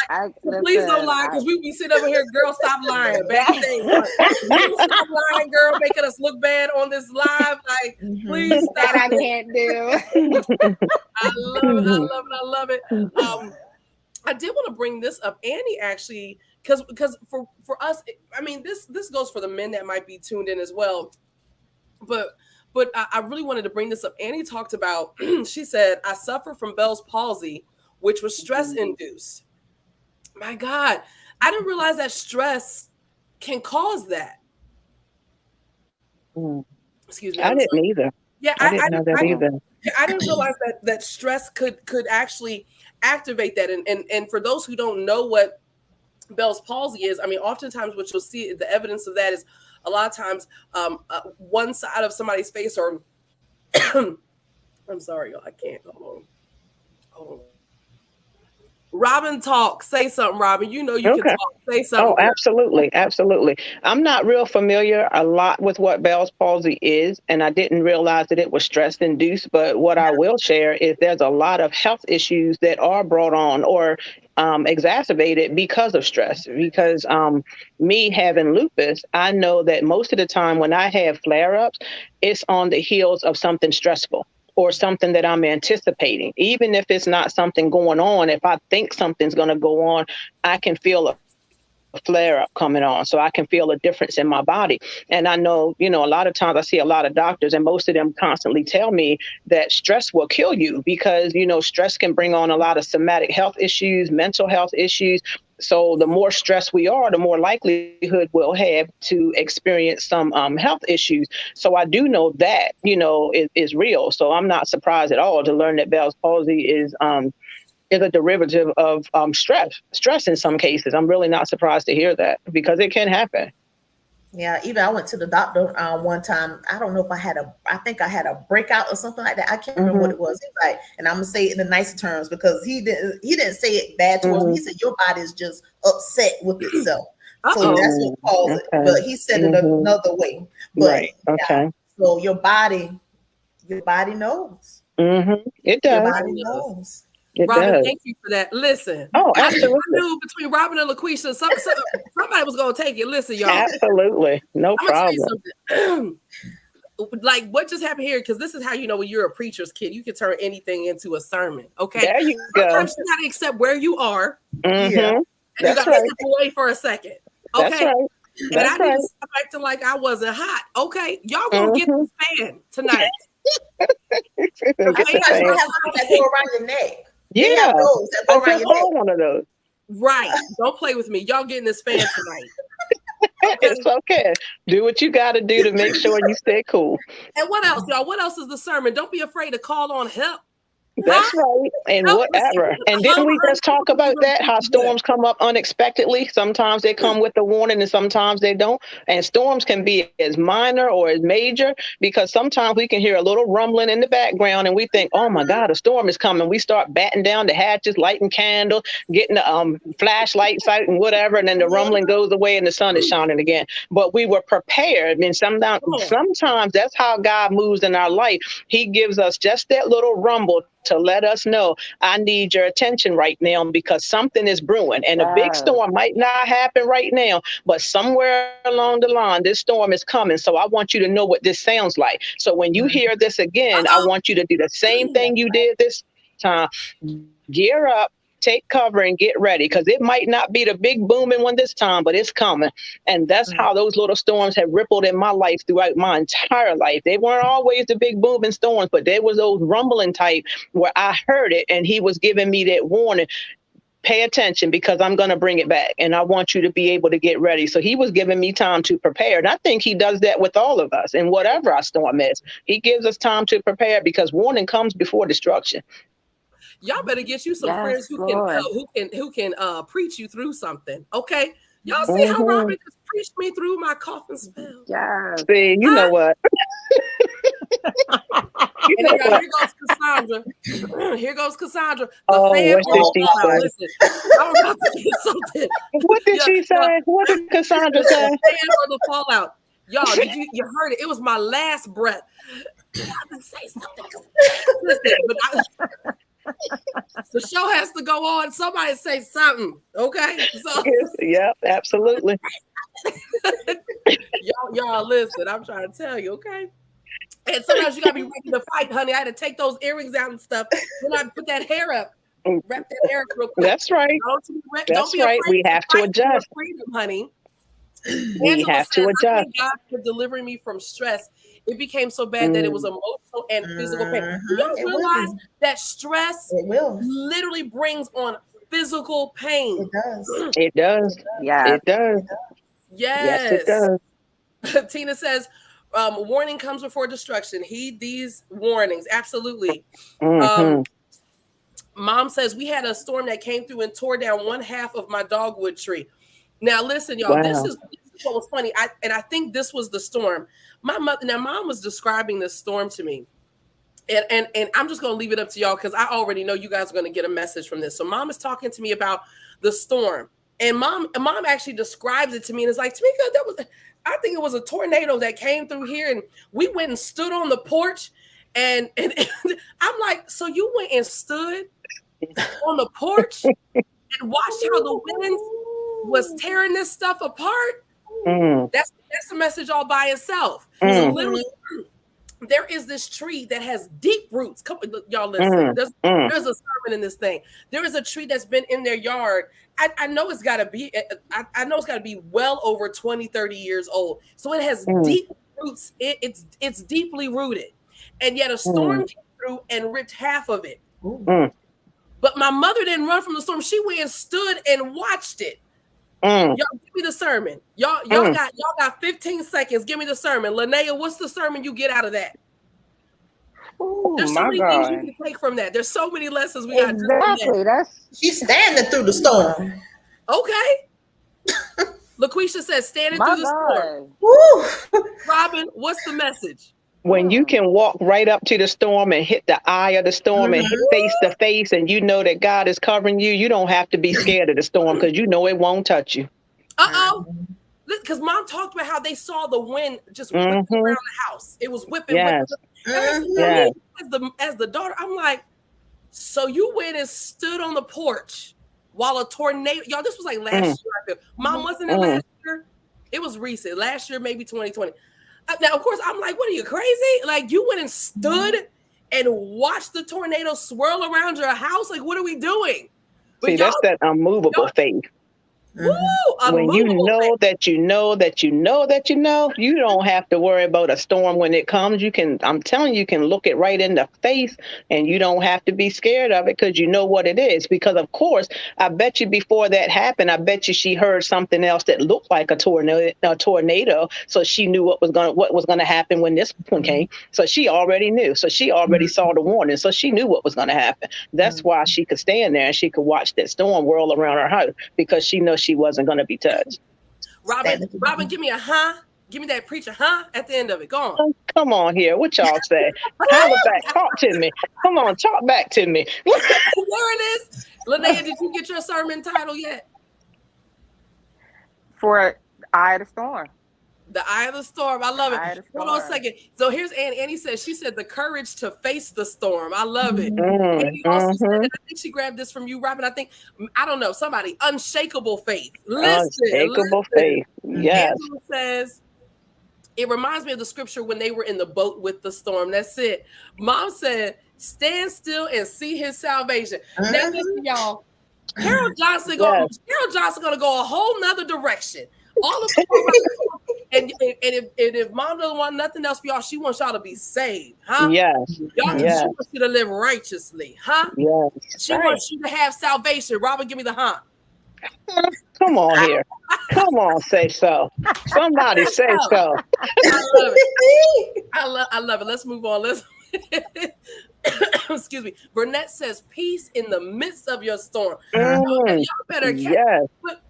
Please don't lie, because we be sitting over here, girl, stop lying. Bad thing. Stop lying, girl, making us look bad on this live. Like, please stop. That I can't do. I love it. I love it. I love it. I did want to bring this up, Annie, actually, because for us, I mean, this goes for the men that might be tuned in as well. But I really wanted to bring this up. Annie talked about, she said, I suffer from Bell's palsy, which was stress induced. My God, I didn't realize that stress can cause that. Excuse me. I didn't either. Yeah, I didn't know that either. I didn't realize that stress could actually activate that. And for those who don't know what Bell's palsy is, I mean, oftentimes what you'll see, the evidence of that is a lot of times one side of somebody's face, or I'm sorry, y'all, I can't. Hold on. Robin, talk. Say something, Robin. You know you can talk. Say something. Oh, absolutely. Absolutely. I'm not real familiar a lot with what Bell's palsy is, and I didn't realize that it was stress induced. But what I will share is there's a lot of health issues that are brought on or exacerbated because of stress. Because me having lupus, I know that most of the time when I have flare-ups, it's on the heels of something stressful or something that I'm anticipating. Even if it's not something going on, if I think something's going to go on, I can feel a flare up coming on. So I can feel a difference in my body. And I know, a lot of times I see a lot of doctors, and most of them constantly tell me that stress will kill you, because, stress can bring on a lot of somatic health issues, mental health issues. So the more stressed we are, the more likelihood we'll have to experience some health issues. So I do know that, is real. So I'm not surprised at all to learn that Bell's palsy is a derivative of stress in some cases. I'm really not surprised to hear that, because it can happen. Yeah, even I went to the doctor one time. I don't know if I think I had a breakout or something like that. I can't remember what it was. He's like, and I'm gonna say it in the nicer terms, because he didn't say it bad towards me. He said your body is just upset with itself. So that's what caused it. But he said it another way. But, right. Okay. Yeah, so your body knows. It does. Your body knows. Robin, thank you for that. Listen. Oh, absolutely. I knew between Robin and LaQuisha, somebody was going to take it. Listen, y'all. Absolutely. No problem. Like what just happened here, because this is how you know when you're a preacher's kid, you can turn anything into a sermon. Okay. There you go. Sometimes you got to accept where you are. Yeah. And you got to step away for a second. Okay. That's right. And I need to stop acting like I wasn't hot. Okay. Y'all going to get this fan tonight. I think you have something that go around your neck. Yeah, I just hold one of those. Right. Don't play with me. Y'all getting this fan tonight. It's okay. Do what you got to do to make sure you stay cool. And what else, y'all? What else is the sermon? Don't be afraid to call on help. That's right. And whatever. And didn't we just talk about that? How storms come up unexpectedly. Sometimes they come with a warning and sometimes they don't. And storms can be as minor or as major, because sometimes we can hear a little rumbling in the background and we think, oh my God, a storm is coming. We start batting down the hatches, lighting candles, getting the flashlights out and whatever. And then the rumbling goes away and the sun is shining again. But we were prepared. And sometimes that's how God moves in our life. He gives us just that little rumble to let us know, I need your attention right now because something is brewing. And a big storm might not happen right now, but somewhere along the line, this storm is coming. So I want you to know what this sounds like. So when you hear this again, I want you to do the same thing you did this time. Gear up, take cover, and get ready, because it might not be the big booming one this time, but it's coming. And that's how those little storms have rippled in my life throughout my entire life. They weren't always the big booming storms, but there was those rumbling type where I heard it and he was giving me that warning. Pay attention because I'm going to bring it back and I want you to be able to get ready. So he was giving me time to prepare. And I think he does that with all of us. And whatever our storm is, he gives us time to prepare, because warning comes before destruction. Y'all better get you some friends who can preach you through something. Okay. Y'all see how Robin just preached me through my coughing spell? Yeah. See, you know what? Here goes Cassandra. Here goes Cassandra. What did she say? Listen, I'm about to get something. What did she say? What did Cassandra say? The fan or the fallout. Y'all, you heard it? It was my last breath. I say something. Listen, but the show has to go on. Somebody say something, okay? So, yeah, absolutely. y'all, listen. I'm trying to tell you, okay? And sometimes you gotta be ready to fight, honey. I had to take those earrings out and stuff. Then I put that hair up, wrap that hair up real quick. That's right. Don't be afraid. We have to adjust, freedom, honey. We have to adjust. I thank God for delivering me from stress. It became so bad that it was emotional and physical pain. You guys realize that stress literally brings on physical pain? It does. It does. Yeah. It does. Yes. Yes, it does. Tina says, warning comes before destruction. Heed these warnings. Absolutely. Mom says, we had a storm that came through and tore down one half of my dogwood tree. Now, listen, y'all, this is what was funny. I think this was the storm. Mom was describing this storm to me. And I'm just going to leave it up to y'all because I already know you guys are going to get a message from this. So mom is talking to me about the storm. And mom actually describes it to me and is like, Tamika, I think it was a tornado that came through here. And we went and stood on the porch. And I'm like, so you went and stood on the porch and watched how the winds was tearing this stuff apart? That's a message all by itself. So literally, there is this tree that has deep roots. Y'all listen. There's a sermon in this thing. There is a tree that's been in their yard. I know it's got to be. I know it's got to be well over 20, 30 years old. So it has deep roots. It's deeply rooted, and yet a storm came through and ripped half of it. But my mother didn't run from the storm. She went and stood and watched it. Y'all give me the sermon. Y'all got 15 seconds. Give me the sermon. LYNEA, what's the sermon you get out of that? There's so many things you can take from that. There's so many lessons we got. Exactly. She's standing through the storm. Okay. LaQuesha says standing through the storm. Robin, what's the message? When you can walk right up to the storm and hit the eye of the storm and hit face to face, and you know that God is covering you, you don't have to be scared of the storm because you know it won't touch you. Because mom talked about how they saw the wind just whipping around the house. It was whipping. As the daughter, I'm like, so you went and stood on the porch while a tornado, y'all, this was like last year, I feel. Mom, wasn't it last year? It was recent. Last year, maybe 2020. Now, of course, I'm like, what are you, crazy? Like, you went and stood and watched the tornado swirl around your house? Like, what are we doing? But see, that's that unmovable faith. Woo! When you Unmovable know faith. that you know that you know that you know, you don't have to worry about a storm when it comes. You can, I'm telling you, you can look it right in the face and you don't have to be scared of it because you know what it is. Because of course, I bet you before that happened, I bet you she heard something else that looked like a tornado. So she knew what was gonna happen when this one came. So she already knew. So she already saw the warning. So she knew what was gonna happen. That's why she could stand there and she could watch that storm whirl around her house because she knows she wasn't gonna be touched. Robin, give me a huh. Give me that preacher huh at the end of it. Go on. Come on here. What y'all say? Holler back. Talk to me. Come on, talk back to me. There it is. LYNEA, did you get your sermon title yet? For Eye of the Storm. The Eye of the Storm. I love it. Hold on a Storm. second. So here's Annie. Annie says, she said the courage to face the storm. I love it. Mm, Annie also said, and I think she grabbed this from you, Robin. I don't know, somebody, unshakable faith. unshakable faith. Yes. Angela says, it reminds me of the scripture when they were in the boat with the storm. That's it. Mom said, stand still and see his salvation. Now listen, y'all. Carol Johnson gonna go a whole nother direction. All of and if mom doesn't want nothing else for y'all, she wants y'all to be saved, huh? Yes. Y'all, Yes. she wants you to live righteously, huh? Yes. She wants you to have salvation. Robin, give me the huh. Come on here. Come on, say so. Somebody say so. I love it. I love it. Let's move on. Excuse me. Burnett says, peace in the midst of your storm. Y'all better catch. Yes. But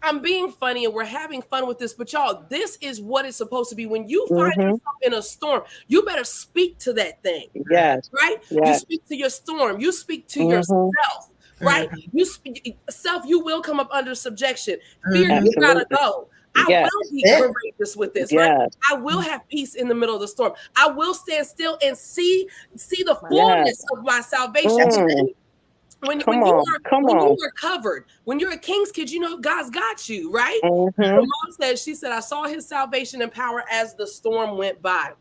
I'm being funny and we're having fun with this, but y'all, this is what it's supposed to be. When you find yourself in a storm, you better speak to that thing. Yes. Right? Yes. You speak to your storm. You speak to yourself. Right? You speak self, you will come up under subjection. Fear, you gotta go. I will be courageous with this, right? I will have peace in the middle of the storm. I will stand still and see the fullness of my salvation. When you are covered, when you're a king's kid, you know God's got you, right? So mom said, she said, I saw his salvation and power as the storm went by.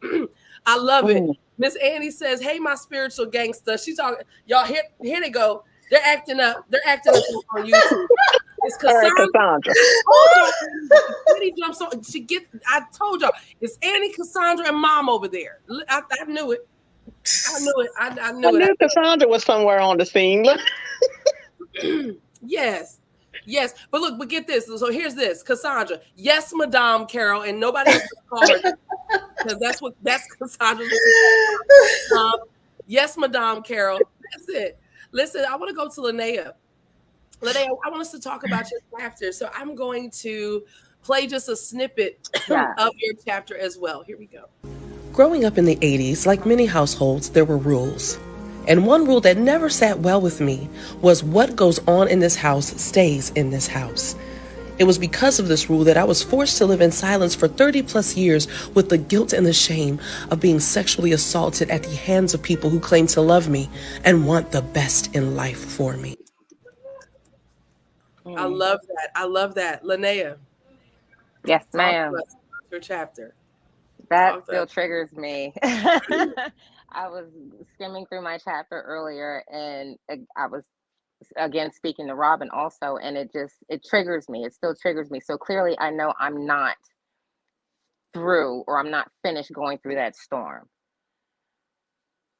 I love it. Miss Annie says, hey, my spiritual gangster. She's talking, y'all, here they go. They're acting up. They're acting up on YouTube. It's Cassandra. He jumps on. I told y'all, it's Annie, Cassandra, and mom over there. I knew it. I knew Cassandra was somewhere on the scene. Yes. But look, get this. So here's this, Cassandra. Yes, Madame Carol, and nobody else call her because that's Cassandra's. Yes, Madame Carol. That's it. Listen, I want to go to LYNEA. LYNEA, I want us to talk about your chapter. So I'm going to play just a snippet of your chapter as well. Here we go. Growing up in the 80s, like many households, there were rules. And one rule that never sat well with me was what goes on in this house stays in this house. It was because of this rule that I was forced to live in silence for 30 plus years with the guilt and the shame of being sexually assaulted at the hands of people who claim to love me and want the best in life for me. I love that. LYNEA. Yes, ma'am. Your chapter. That still triggers me. I was skimming through my chapter earlier and I was again speaking to Robin also, and it triggers me. It still triggers me. So clearly I know I'm not through, or I'm not finished going through that storm.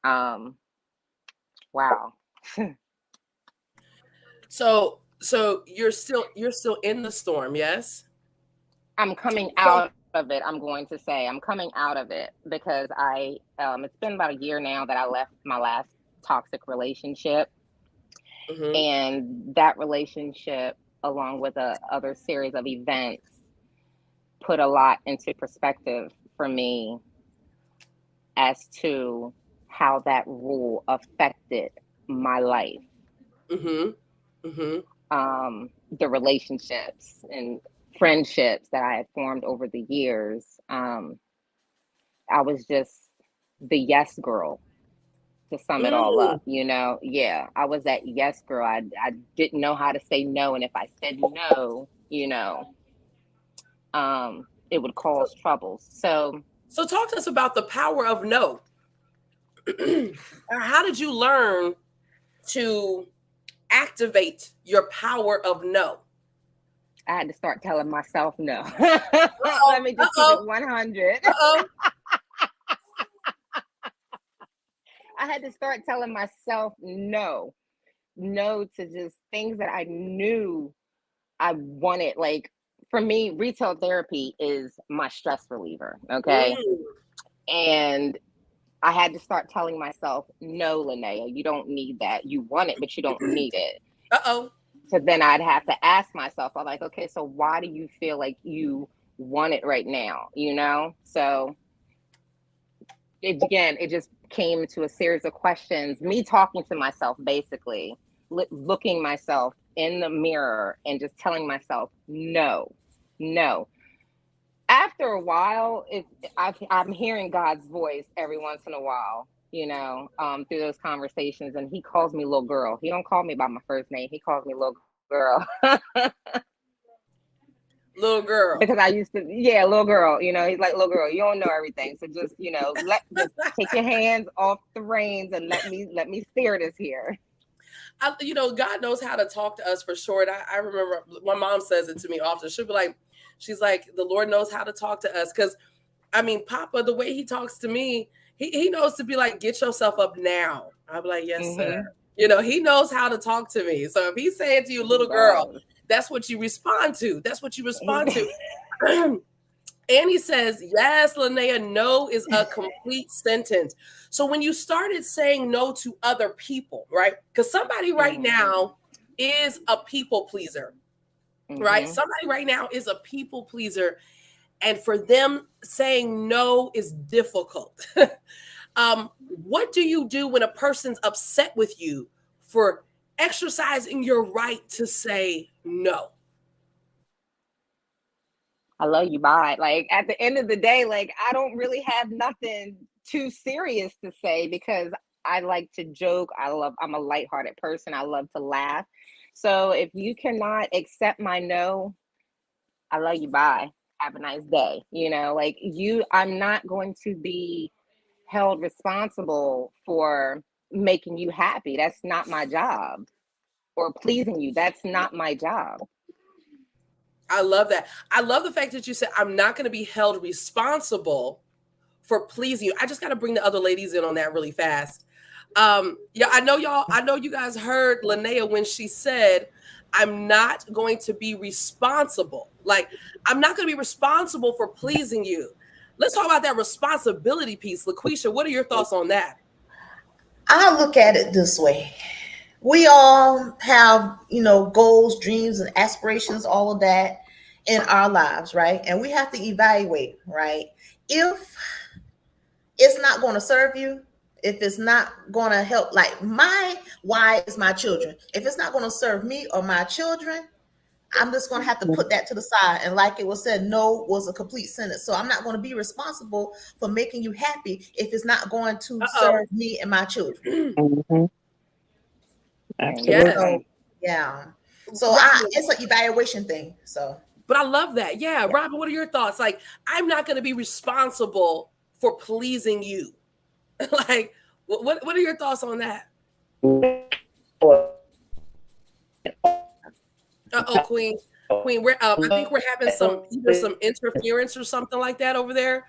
Wow. So you're still in the storm, yes? I'm coming out of it. I'm going to say I'm coming out of it because it's been about a year now that I left my last toxic relationship. And that relationship, along with a other series of events, put a lot into perspective for me as to how that rule affected my life. The relationships and friendships that I had formed over the years. I was just the yes girl, to sum it all up, you know? Yeah, I was that yes girl. I didn't know how to say no. And if I said no, you know, it would cause trouble. So talk to us about the power of no. How did you learn to activate your power of no? I had to start telling myself no. Let me just keep it 100. I had to start telling myself no to just things that I knew I wanted. Like for me, retail therapy is my stress reliever. Okay. And I had to start telling myself, no, Linnea, you don't need that. You want it, but you don't need it. So then I'd have to ask myself, I'm like, okay, so why do you feel like you want it right now? You know? So it just came to a series of questions, me talking to myself, basically, looking myself in the mirror and just telling myself, no. After a while, I'm hearing God's voice every once in a while, you know, through those conversations. And he calls me little girl. He don't call me by my first name. He calls me little girl. Little girl. Because I used to, little girl, you know, he's like, little girl, you don't know everything. So just, you know, just take your hands off the reins and let me steer this here. You know, God knows how to talk to us for sure. And I remember my mom says it to me often. She's like, the Lord knows how to talk to us. Because, I mean, Papa, the way he talks to me, he knows to be like, get yourself up now. I'm like, yes, sir. You know, he knows how to talk to me. So if he's saying to you, little girl, that's what you respond to. That's what you respond to. Annie says, yes, Linnea, no is a complete sentence. So when you started saying no to other people, right? Because somebody right now is a people pleaser, right? Somebody right now is a people pleaser. And for them saying no is difficult. What do you do when a person's upset with you for exercising your right to say no? I love you, bye. Like at the end of the day, like I don't really have nothing too serious to say because I like to joke. I'm a lighthearted person. I love to laugh. So if you cannot accept my no, I love you, bye. Have a nice day. You know, like I'm not going to be held responsible for making you happy. That's not my job. Or pleasing you. That's not my job. I love that. I love the fact that you said, I'm not going to be held responsible for pleasing you. I just got to bring the other ladies in on that really fast. I know you guys heard Linnea when she said, I'm not going to be responsible. Like, I'm not going to be responsible for pleasing you. Let's talk about that responsibility piece. LaQuesha, what are your thoughts on that? I look at it this way. We all have, you know, goals, dreams, and aspirations, all of that in our lives, right? And we have to evaluate, right? If it's not going to serve you, if it's not going to help, like my why is my children. If it's not going to serve me or my children, I'm just going to have to put that to the side. And like it was said, no was a complete sentence. So I'm not going to be responsible for making you happy if it's not going to serve me and my children. Absolutely. So it's an evaluation thing. So, but I love that. Yeah. Robin, what are your thoughts? Like, I'm not going to be responsible for pleasing you. Like, what are your thoughts on that? Queen, we're I think we're having some interference or something like that over there.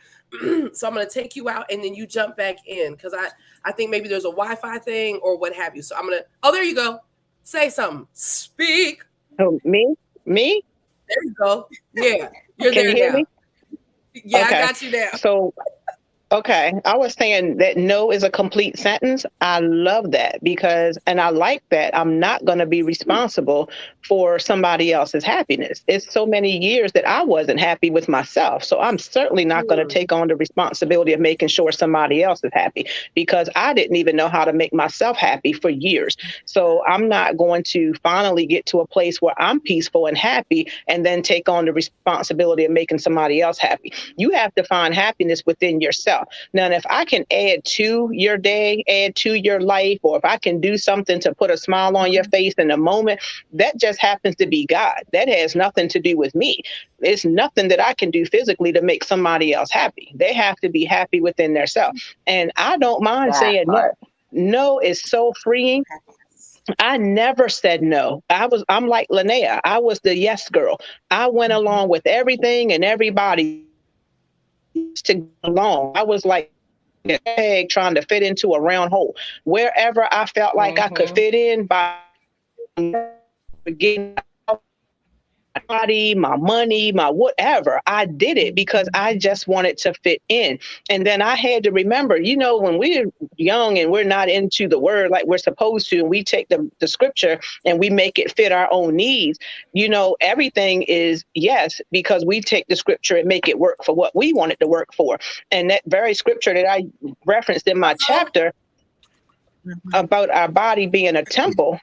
So I'm going to take you out and then you jump back in because I think maybe there's a Wi-Fi thing or what have you. So I'm going to, there you go. Say something. Speak. Oh, me? There you go. Yeah. You're Can there you hear now. me? Yeah, Okay. I got you now. So, okay. I was saying that no is a complete sentence. I love that because, and I like that I'm not going to be responsible for somebody else's happiness. It's so many years that I wasn't happy with myself. So I'm certainly not going to take on the responsibility of making sure somebody else is happy because I didn't even know how to make myself happy for years. So I'm not going to finally get to a place where I'm peaceful and happy and then take on the responsibility of making somebody else happy. You have to find happiness within yourself. Now, if I can add to your day, add to your life, or if I can do something to put a smile on your face in a moment, that just happens to be God. That has nothing to do with me. It's nothing that I can do physically to make somebody else happy. They have to be happy within themselves. And I don't mind saying no. No is so freeing. I never said no. I'm like LYNEA. I was the yes girl. I went along with everything and everybody to get along. I was like a peg trying to fit into a round hole. Wherever I felt like I could fit in by getting body, my money, my whatever. I did it because I just wanted to fit in. And then I had to remember, when we're young and we're not into the word like we're supposed to, and we take the scripture and we make it fit our own needs, everything is yes, because we take the scripture and make it work for what we want it to work for. And that very scripture that I referenced in my chapter about our body being a temple,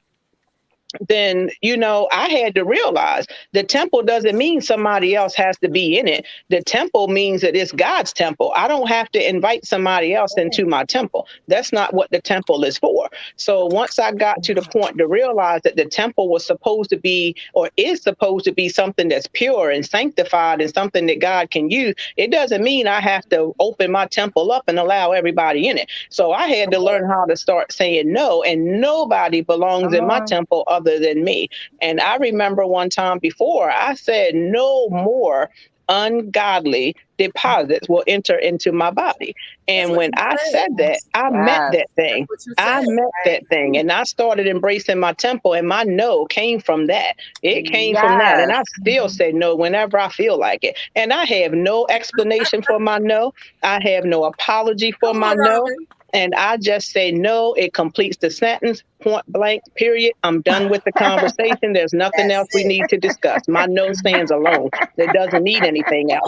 then, I had to realize the temple doesn't mean somebody else has to be in it. The temple means that it's God's temple. I don't have to invite somebody else into my temple. That's not what the temple is for. So once I got to the point to realize that the temple was supposed to be, or is supposed to be, something that's pure and sanctified and something that God can use, it doesn't mean I have to open my temple up and allow everybody in it. So I had to learn how to start saying no, and nobody belongs in my temple other than me. And I remember one time before I said no more ungodly deposits will enter into my body. And when I said that, I meant that thing. I meant that thing. And I started embracing my temple, and my no came from that. It came from that. And I still say no whenever I feel like it. And I have no explanation for my no. I have no apology for my no. And I just say no. It completes the sentence, point blank, period. I'm done with the conversation. There's nothing else we need to discuss. My no stands alone. It doesn't need anything else.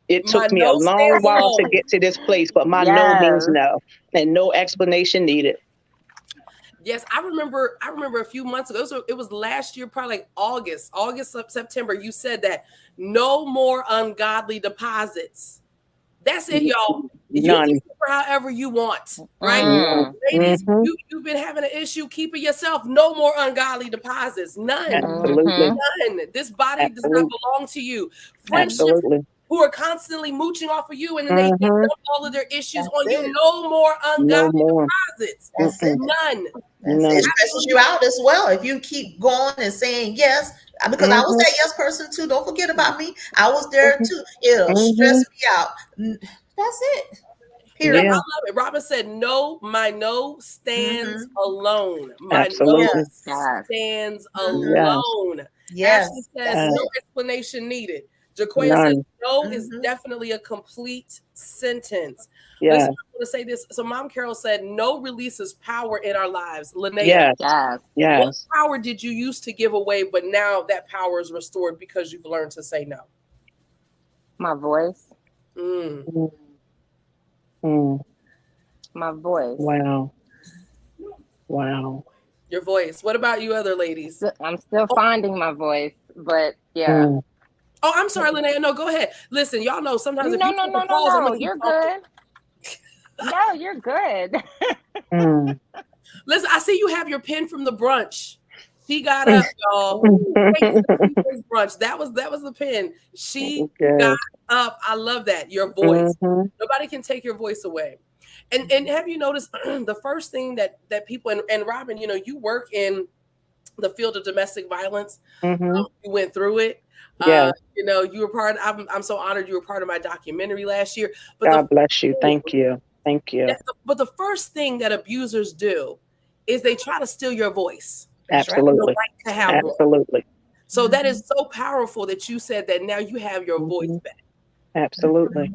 It took me a long while to get to this place, but my no means no, and no explanation needed. Yes, I remember a few months ago. It was last year, probably like August, September. You said that no more ungodly deposits. That's it, y'all. None. You keep it for however you want, right? Ladies, you've been having an issue. Keep it yourself. No more ungodly deposits. None. Absolutely. None. This body does not belong to you. Friendships who are constantly mooching off of you, and then they dump all of their issues on you. No more ungodly deposits. None. It stresses you out as well if you keep going and saying yes, because I was that yes person too. Don't forget about me. I was there too. It'll stress me out. That's it. Period. I love it. Robin said, "No, my no stands alone. My no stands alone." Yes. Ashley says, "No explanation needed." Jaquia says, "No is definitely a complete sentence." Listen, I want to say this. So Mom Carol said, "No releases power in our lives." LYNEA, what power did you used to give away, but now that power is restored because you've learned to say no? My voice. My voice. Wow. Your voice. What about you other ladies? I'm still finding my voice, but yeah. Oh, I'm sorry, LYNEA. No, go ahead. Listen, y'all know sometimes if no, you're good. No, you're good. Listen, I see you have your pin from the brunch. She got up, y'all. Brunch. That was the pin. She got up. I love that. Your voice. Nobody can take your voice away. And have you noticed the first thing that people and Robin, you work in the field of domestic violence. You went through it. You were part. I'm so honored you were part of my documentary last year. But God bless you. Thank you. But the first thing that abusers do is they try to steal your voice. Absolutely. Right to have one. So that is so powerful that you said that now you have your voice back. Absolutely.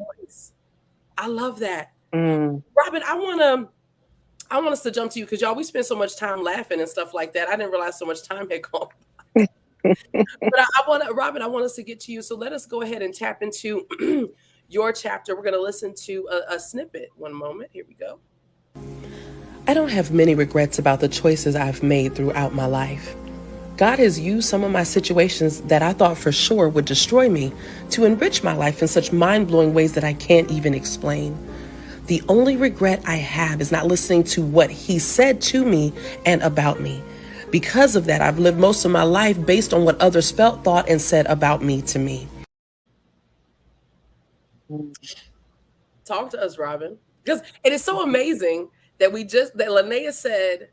I love that. Robin, I want us to jump to you because y'all, we spend so much time laughing and stuff like that. I didn't realize so much time had gone by. But Robin, I want us to get to you. So let us go ahead and tap into your chapter. We're going to listen to a snippet. One moment. Here we go. I don't have many regrets about the choices I've made throughout my life. God has used some of my situations that I thought for sure would destroy me to enrich my life in such mind-blowing ways that I can't even explain. The only regret I have is not listening to what He said to me and about me. Because of that, I've lived most of my life based on what others felt, thought, and said about me to me. Talk to us, Robin. Because it is so amazing that LYNEA said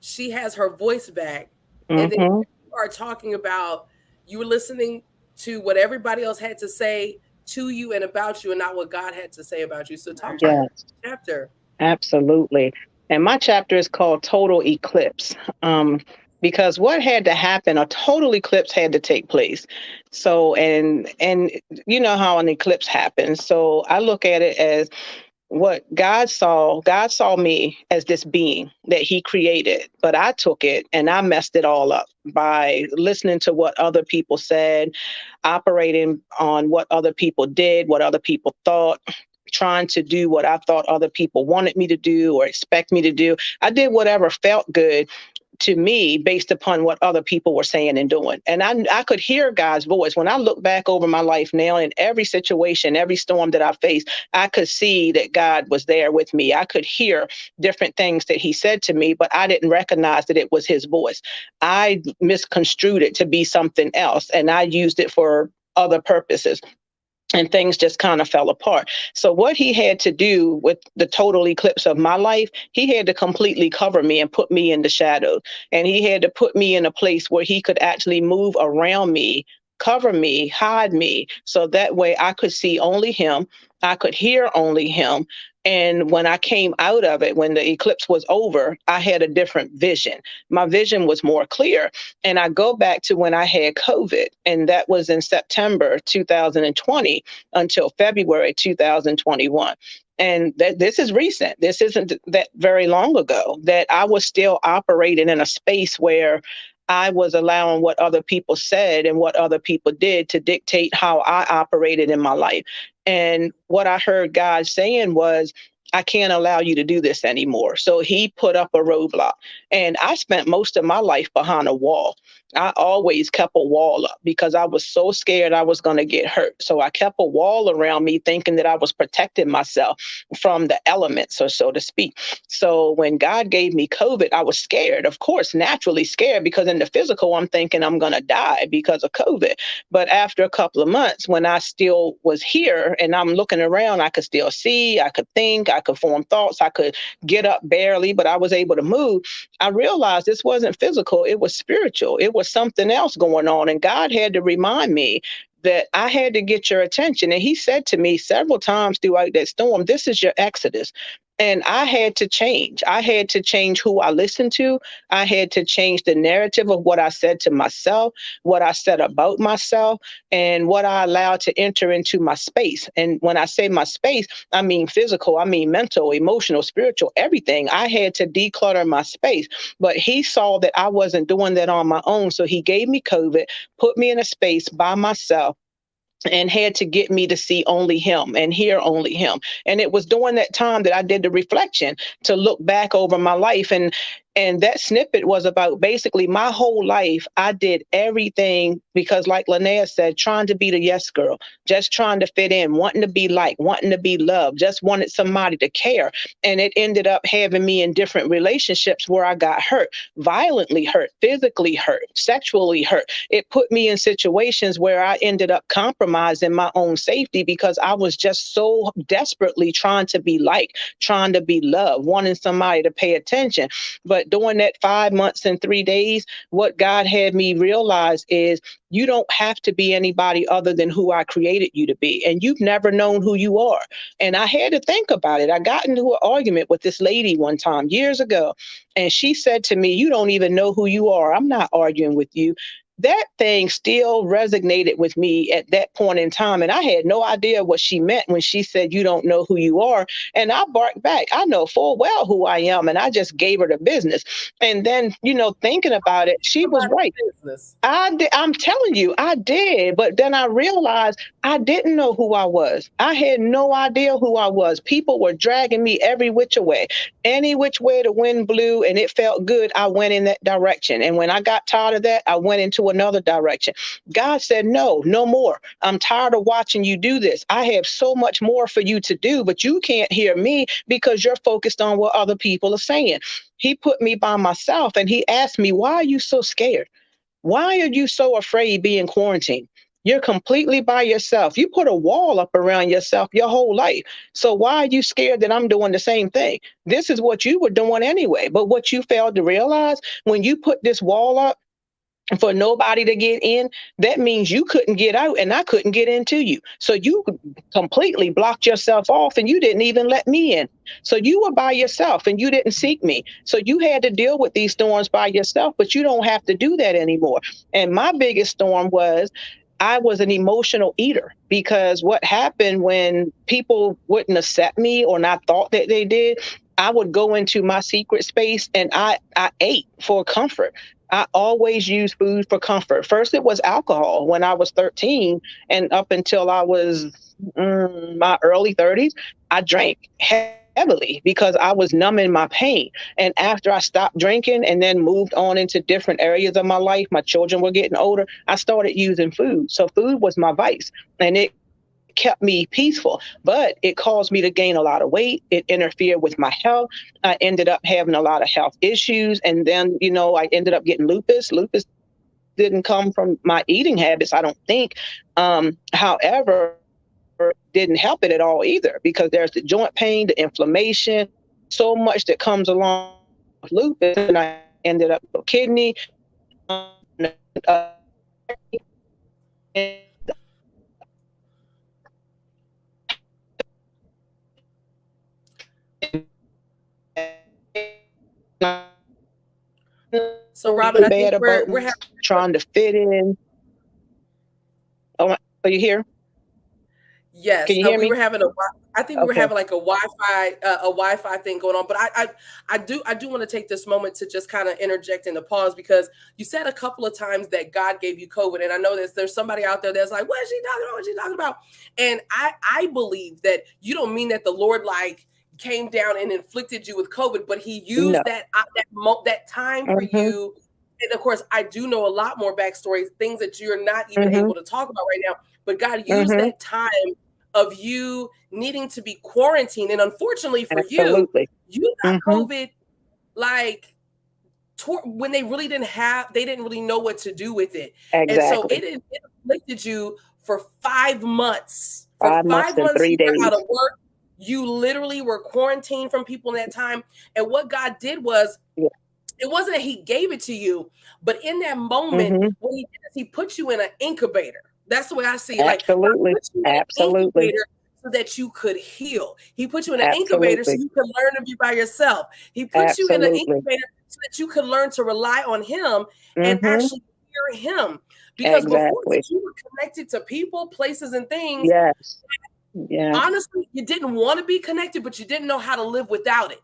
she has her voice back. And then Mm-hmm. you are talking about you were listening to what everybody else had to say to you and about you and not what God had to say about you. So talk to me about Yes, the chapter. absolutely. And my chapter is called Total Eclipse. Because what had to happen, a total eclipse had to take place. So, and you know how an eclipse happens. So I look at it as what God saw me as this being that he created, but I took it and I messed it all up by listening to what other people said, operating on what other people did, what other people thought, trying to do what I thought other people wanted me to do or expect me to do. I did whatever felt good to me based upon what other people were saying and doing. And I could hear God's voice. When I look back over my life now, in every situation, every storm that I faced, I could see that God was there with me. I could hear different things that he said to me, but I didn't recognize that it was his voice. I misconstrued it to be something else, and I used it for other purposes, and things just kind of fell apart. So what he had to do with the total eclipse of my life, he had to completely cover me and put me in the shadows. And he had to put me in a place where he could actually move around me, cover me, hide me, so that way I could see only him. I could hear only him. And when I came out of it, when the eclipse was over, I had a different vision. My vision was more clear. And I go back to when I had COVID, and that was in September 2020 until February 2021. And this is recent. This isn't that very long ago that I was still operating in a space where I was allowing what other people said and what other people did to dictate how I operated in my life. And what I heard God saying was, I can't allow you to do this anymore. So he put up a roadblock. And I spent most of my life behind a wall. I always kept a wall up because I was so scared I was going to get hurt. So I kept a wall around me thinking that I was protecting myself from the elements, or so to speak. So when God gave me COVID, I was scared, of course, naturally scared, because in the physical, I'm thinking I'm going to die because of COVID. But after a couple of months, when I still was here and I'm looking around, I could still see, I could think, I could form thoughts, I could get up barely, but I was able to move. I realized this wasn't physical, it was spiritual. It was something else going on. And God had to remind me that I had to get your attention. And he said to me several times throughout that storm, this is your exodus. And I had to change. I had to change who I listened to. I had to change the narrative of what I said to myself, what I said about myself, and what I allowed to enter into my space. And when I say my space, I mean physical, I mean mental, emotional, spiritual, everything. I had to declutter my space. But he saw that I wasn't doing that on my own. So he gave me COVID, put me in a space by myself, and had to get me to see only him and hear only him. And it was during that time that I did the reflection to look back over my life. And that snippet was about basically my whole life. I did everything because, like LYNEA said, trying to be the yes girl, just trying to fit in, wanting to be liked, wanting to be loved, just wanted somebody to care. And it ended up having me in different relationships where I got hurt, violently hurt, physically hurt, sexually hurt. It put me in situations where I ended up compromising my own safety because I was just so desperately trying to be liked, trying to be loved, wanting somebody to pay attention. But during that 5 months and 3 days, what God had me realize is you don't have to be anybody other than who I created you to be. And you've never known who you are. And I had to think about it. I got into an argument with this lady one time years ago, and she said to me, you don't even know who you are. I'm not arguing with you. That thing still resonated with me at that point in time. And I had no idea what she meant when she said, you don't know who you are. And I barked back. I know full well who I am. And I just gave her the business. And then, thinking about it, she was right. Business. I did. I'm telling you, I did. But then I realized I didn't know who I was. I had no idea who I was. People were dragging me every which way. Any which way the wind blew and it felt good, I went in that direction. And when I got tired of that, I went into another direction. God said, no, no more. I'm tired of watching you do this. I have so much more for you to do, but you can't hear me because you're focused on what other people are saying. He put me by myself and he asked me, why are you so scared? Why are you so afraid being quarantined? You're completely by yourself. You put a wall up around yourself your whole life. So why are you scared that I'm doing the same thing? This is what you were doing anyway. But what you failed to realize, when you put this wall up for nobody to get in, that means you couldn't get out and I couldn't get into you. So you completely blocked yourself off and you didn't even let me in. So you were by yourself and you didn't seek me. So you had to deal with these storms by yourself, but you don't have to do that anymore. And my biggest storm was, I was an emotional eater, because what happened when people wouldn't accept me or not thought that they did, I would go into my secret space and I ate for comfort. I always used food for comfort. First, it was alcohol when I was 13, and up until I was my early 30s, I drank heavily because I was numbing my pain. And after I stopped drinking and then moved on into different areas of my life, my children were getting older, I started using food. So food was my vice, and it kept me peaceful, but it caused me to gain a lot of weight. It interfered with my health. I ended up having a lot of health issues. And then, I ended up getting lupus. Lupus didn't come from my eating habits, I don't think. However, didn't help it at all either, because there's the joint pain, the inflammation, so much that comes along with lupus. And I ended up with kidney. So, Robin, I think bad about we're having trying to fit in. Oh, are you here? Yes, Can you hear we me? were having I think we were Okay. having like a Wi-Fi thing going on. But I do want to take this moment to just kind of interject and to pause, because you said a couple of times that God gave you COVID, and I know there's somebody out there that's like, what is she talking about? What is she talking about? And I believe that you don't mean that the Lord like came down and inflicted you with COVID, but He used that time for you. And of course, I do know a lot more backstories, things that you're not even able to talk about right now. But God used that time of you needing to be quarantined. And unfortunately for you got COVID like when they didn't really know what to do with it. Exactly. And so it afflicted you for 5 months. For 5 months and 3 days. You were out of work. You literally were quarantined from people in that time. And what God did was, it wasn't that He gave it to you, but in that moment, what He did is He put you in an incubator. That's the way I see it. Absolutely. Absolutely. So that you could heal. He put you in an incubator so you could learn to be by yourself. He put you in an incubator so that you could learn to rely on Him and actually hear Him. Because before you were connected to people, places, and things. Yes. Yeah. Honestly, you didn't want to be connected, but you didn't know how to live without it.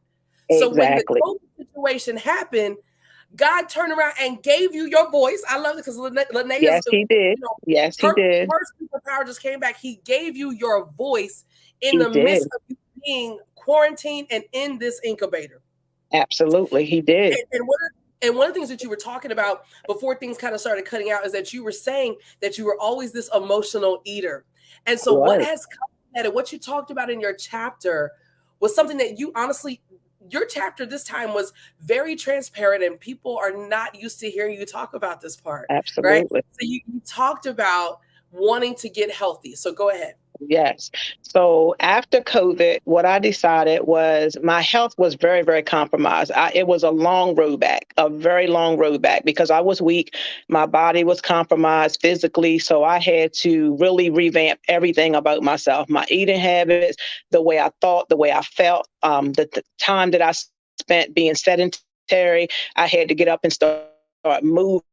So when the COVID situation happened, God turned around and gave you your voice. I love it because LYNEA, yes, He did. Yes, He did. First superpower just came back. He gave you your voice in the midst of you being quarantined and in this incubator. Absolutely, He did. And one of the things that you were talking about before things kind of started cutting out is that you were saying that you were always this emotional eater. And so what has come from that, and what you talked about in your chapter was something that you honestly, your chapter this time was very transparent, and people are not used to hearing you talk about this part. Absolutely. Right? So you talked about wanting to get healthy. So go ahead. Yes. So after COVID, what I decided was my health was very, very compromised. It was a long road back, a very long road back, because I was weak. My body was compromised physically. So I had to really revamp everything about myself, my eating habits, the way I thought, the way I felt, the time that I spent being sedentary. I had to get up and start moving.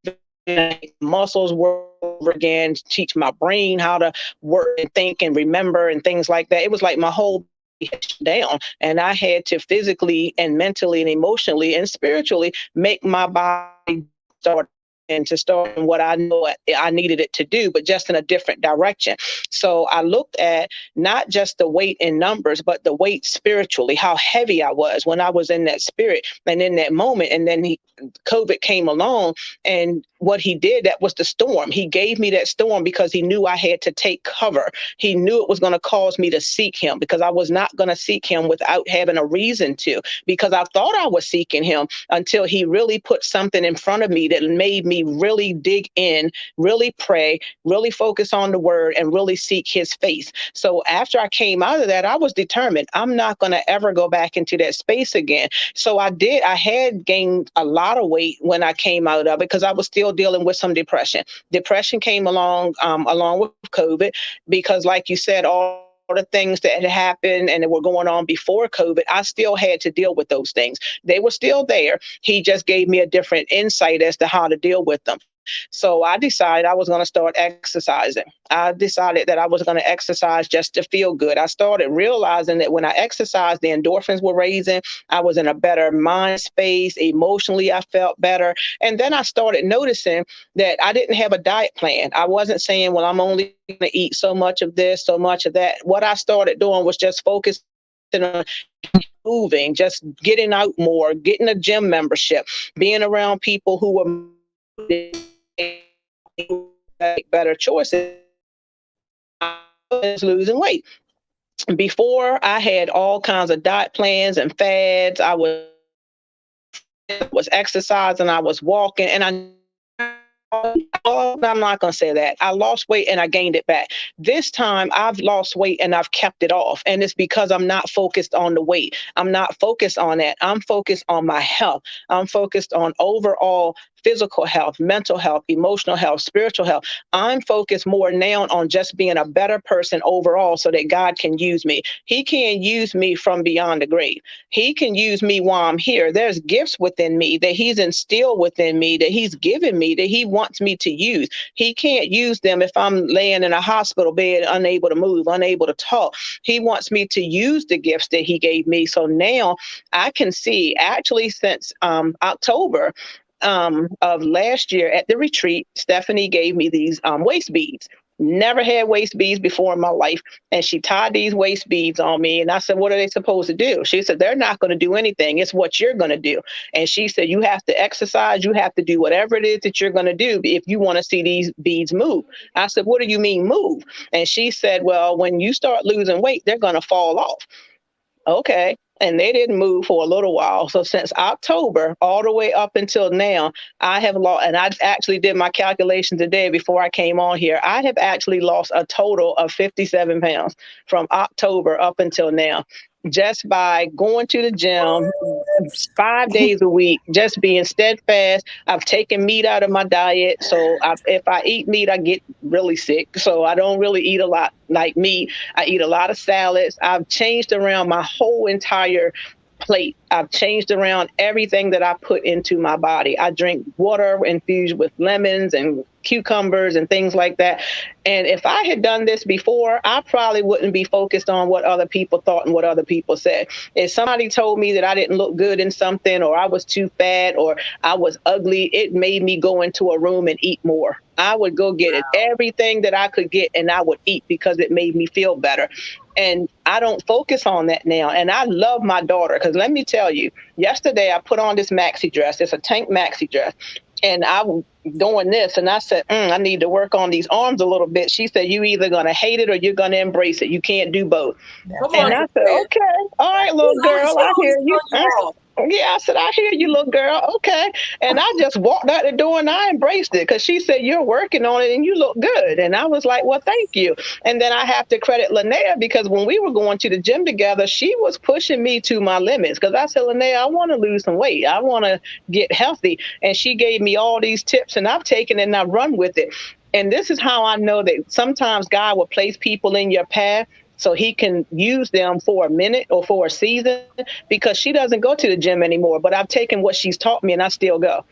Muscles work over again, teach my brain how to work and think and remember and things like that. It was like my whole down, and I had to physically and mentally and emotionally and spiritually make my body start and to start in what I know I needed it to do, but just in a different direction. So I looked at not just the weight in numbers, but the weight spiritually, how heavy I was when I was in that spirit and in that moment. And then COVID came along, and what He did, that was the storm. He gave me that storm because He knew I had to take cover. He knew it was going to cause me to seek Him, because I was not going to seek Him without having a reason to, because I thought I was seeking Him until He really put something in front of me that made me me really dig in, really pray, really focus on the word, and really seek his face. So after I came out of that, I was determined I'm not going to ever go back into that space again. So I had gained a lot of weight when I came out of it because I was still dealing with some depression. Depression came along with COVID because, like you said, all the things that had happened and that were going on before COVID, I still had to deal with those things. They were still there. He just gave me a different insight as to how to deal with them. So I decided I was going to start exercising. I decided that I was going to exercise just to feel good. I started realizing that when I exercised, the endorphins were raising. I was in a better mind space. Emotionally, I felt better. And then I started noticing that I didn't have a diet plan. I wasn't saying, well, I'm only going to eat so much of this, so much of that. What I started doing was just focusing on moving, just getting out more, getting a gym membership, being around people who were better choices. I was losing weight. Before, I had all kinds of diet plans and fads. I was exercising, I was walking, and I'm not going to say that. I lost weight and I gained it back. This time I've lost weight and I've kept it off. And it's because I'm not focused on the weight. I'm not focused on that. I'm focused on my health. I'm focused on overall physical health, mental health, emotional health, spiritual health. I'm focused more now on just being a better person overall so that God can use me. He can use me from beyond the grave. He can use me while I'm here. There's gifts within me that he's instilled within me, that he's given me, that he wants me to use. He can't use them if I'm laying in a hospital bed, unable to move, unable to talk. He wants me to use the gifts that he gave me. So now I can see, actually since October, of last year at the retreat, Stephanie gave me these waist beads. Never had waist beads before in my life. And she tied these waist beads on me. And I said, what are they supposed to do? She said, they're not going to do anything. It's what you're going to do. And she said, you have to exercise. You have to do whatever it is that you're going to do if you want to see these beads move. I said, what do you mean move? And she said, well, when you start losing weight, they're going to fall off. Okay. And they didn't move for a little while. So since October all the way up until now, I have lost, and I actually did my calculation today before I came on here. I have actually lost a total of 57 pounds from October up until now, just by going to the gym 5 days a week, just being steadfast. I've taken meat out of my diet. So if I eat meat, I get really sick. So I don't really eat a lot like meat. I eat a lot of salads. I've changed around my whole entire plate. I've changed around everything that I put into my body. I drink water infused with lemons and cucumbers and things like that. And if I had done this before, I probably wouldn't be focused on what other people thought and what other people said. If somebody told me that I didn't look good in something, or I was too fat, or I was ugly, it made me go into a room and eat more. I would go get it, everything that I could get, and I would eat because it made me feel better. And I don't focus on that now. And I love my daughter, because let me tell you, yesterday I put on this maxi dress. It's a tank maxi dress. And I was doing this, and I said, I need to work on these arms a little bit. She said, you either going to hate it or you're going to embrace it. You can't do both. And I said, okay, all right, little girl, I hear you. Yeah, I said, I hear you, little girl. Okay. And I just walked out the door and I embraced it, because she said, you're working on it and you look good. And I was like, well, thank you. And then I have to credit LYNEA, because when we were going to the gym together, she was pushing me to my limits, because I said, LYNEA, I want to lose some weight. I want to get healthy. And she gave me all these tips, and I've taken it and I've run with it. And this is how I know that sometimes God will place people in your path so he can use them for a minute or for a season, because she doesn't go to the gym anymore. But I've taken what she's taught me and I still go.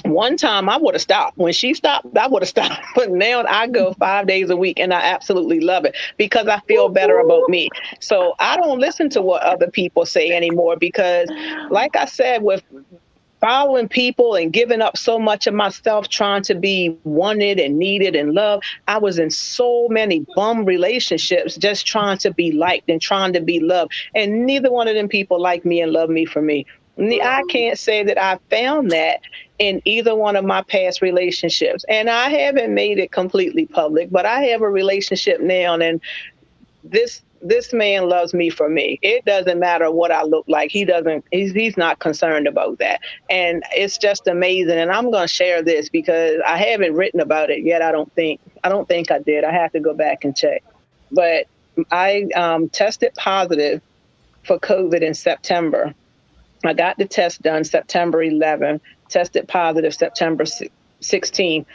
One time I would have stopped. When she stopped, I would have stopped. But now I go 5 days a week and I absolutely love it, because I feel better about me. So I don't listen to what other people say anymore, because like I said, with following people and giving up so much of myself, trying to be wanted and needed and loved, I was in so many bum relationships, just trying to be liked and trying to be loved. And neither one of them people like me and love me for me. I can't say that I found that in either one of my past relationships. And I haven't made it completely public, but I have a relationship now, and this this man loves me for me. It doesn't matter what I look like. He's not concerned about that. And it's just amazing. And I'm going to share this because I haven't written about it yet. I don't think I did. I have to go back and check. But I tested positive for COVID in September. I got the test done September 11th, tested positive September 16th.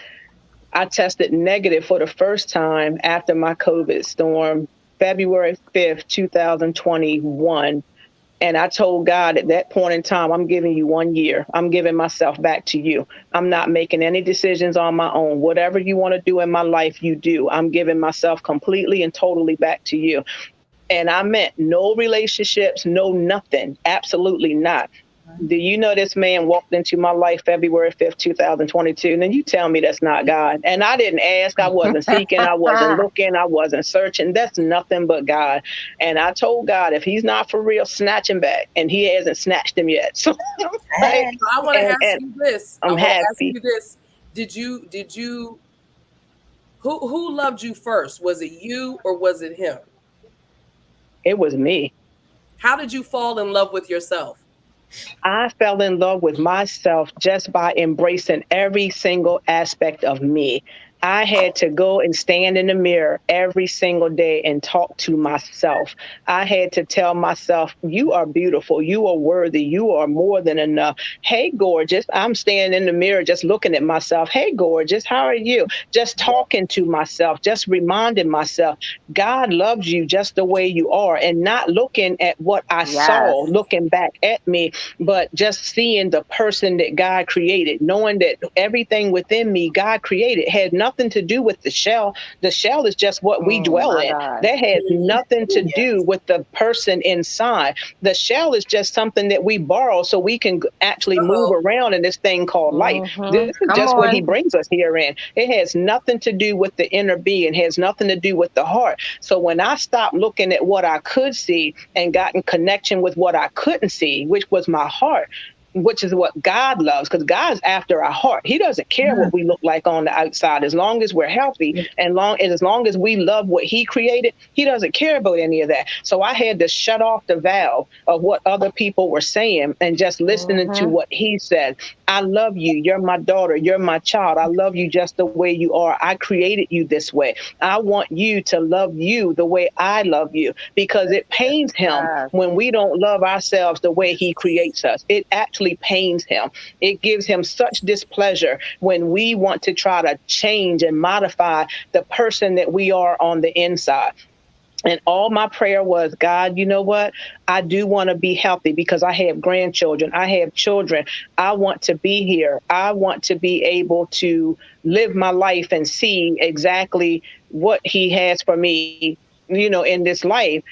I tested negative for the first time after my COVID storm, February 5th, 2021. And I told God at that point in time, I'm giving you 1 year. I'm giving myself back to you. I'm not making any decisions on my own. Whatever you want to do in my life, you do. I'm giving myself completely and totally back to you. And I meant no relationships, no nothing. Absolutely not. Do you know this man walked into my life February 5th, 2022? And then you tell me that's not God. And I didn't ask. I wasn't seeking. I wasn't looking. I wasn't searching. That's nothing but God. And I told God, if he's not for real, snatch him back. And he hasn't snatched him yet. So I want to ask you this. I'm happy. Did you, who loved you first? Was it you or was it him? It was me. How did you fall in love with yourself? I fell in love with myself just by embracing every single aspect of me. I had to go and stand in the mirror every single day and talk to myself. I had to tell myself, you are beautiful. You are worthy. You are more than enough. Hey, gorgeous. I'm standing in the mirror just looking at myself. Hey, gorgeous. How are you? Just talking to myself, just reminding myself, God loves you just the way you are, and not looking at what I saw, looking back at me, but just seeing the person that God created, knowing that everything within me God created had nothing to do with the shell. The shell is just what we dwell in. That has nothing to do with the person inside. The shell is just something that we borrow so we can actually move around in this thing called life. This is just what he brings us here in. It has nothing to do with the inner being. It has nothing to do with the heart. So when I stopped looking at what I could see and got in connection with what I couldn't see, which was my heart, which is what God loves, because God's after our heart. He doesn't care what we look like on the outside. As long as we're healthy and as long as we love what he created, he doesn't care about any of that. So I had to shut off the valve of what other people were saying and just listening to what he said. I love you. You're my daughter. You're my child. I love you just the way you are. I created you this way. I want you to love you the way I love you, because it pains him when we don't love ourselves the way he creates us. It actually pains him. It gives him such displeasure when we want to try to change and modify the person that we are on the inside. And all my prayer was, God, you know what? I do want to be healthy because I have grandchildren. I have children. I want to be here. I want to be able to live my life and see exactly what he has for me, in this life.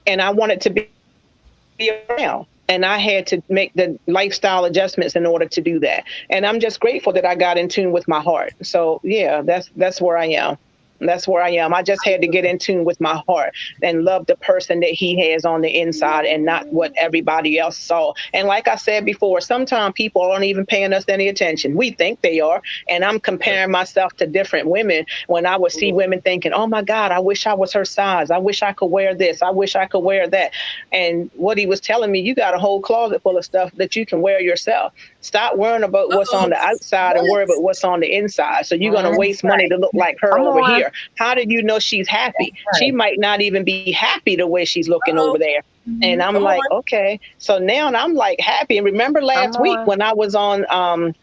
And I want it to be around. And I had to make the lifestyle adjustments in order to do that. And I'm just grateful that I got in tune with my heart. So, yeah, that's where I am. That's where I am. I just had to get in tune with my heart and love the person that he has on the inside and not what everybody else saw. And like I said before, sometimes people aren't even paying us any attention. We think they are. And I'm comparing myself to different women when I would see women thinking, oh, my God, I wish I was her size. I wish I could wear this. I wish I could wear that. And what he was telling me, you got a whole closet full of stuff that you can wear yourself. Stop worrying about what's on the outside and worry about what's on the inside. So you're going to waste money to look like her over here. How did you know she's happy? She might not even be happy the way she's looking over there. And I'm like, okay. So now I'm like happy. And remember last week when I was on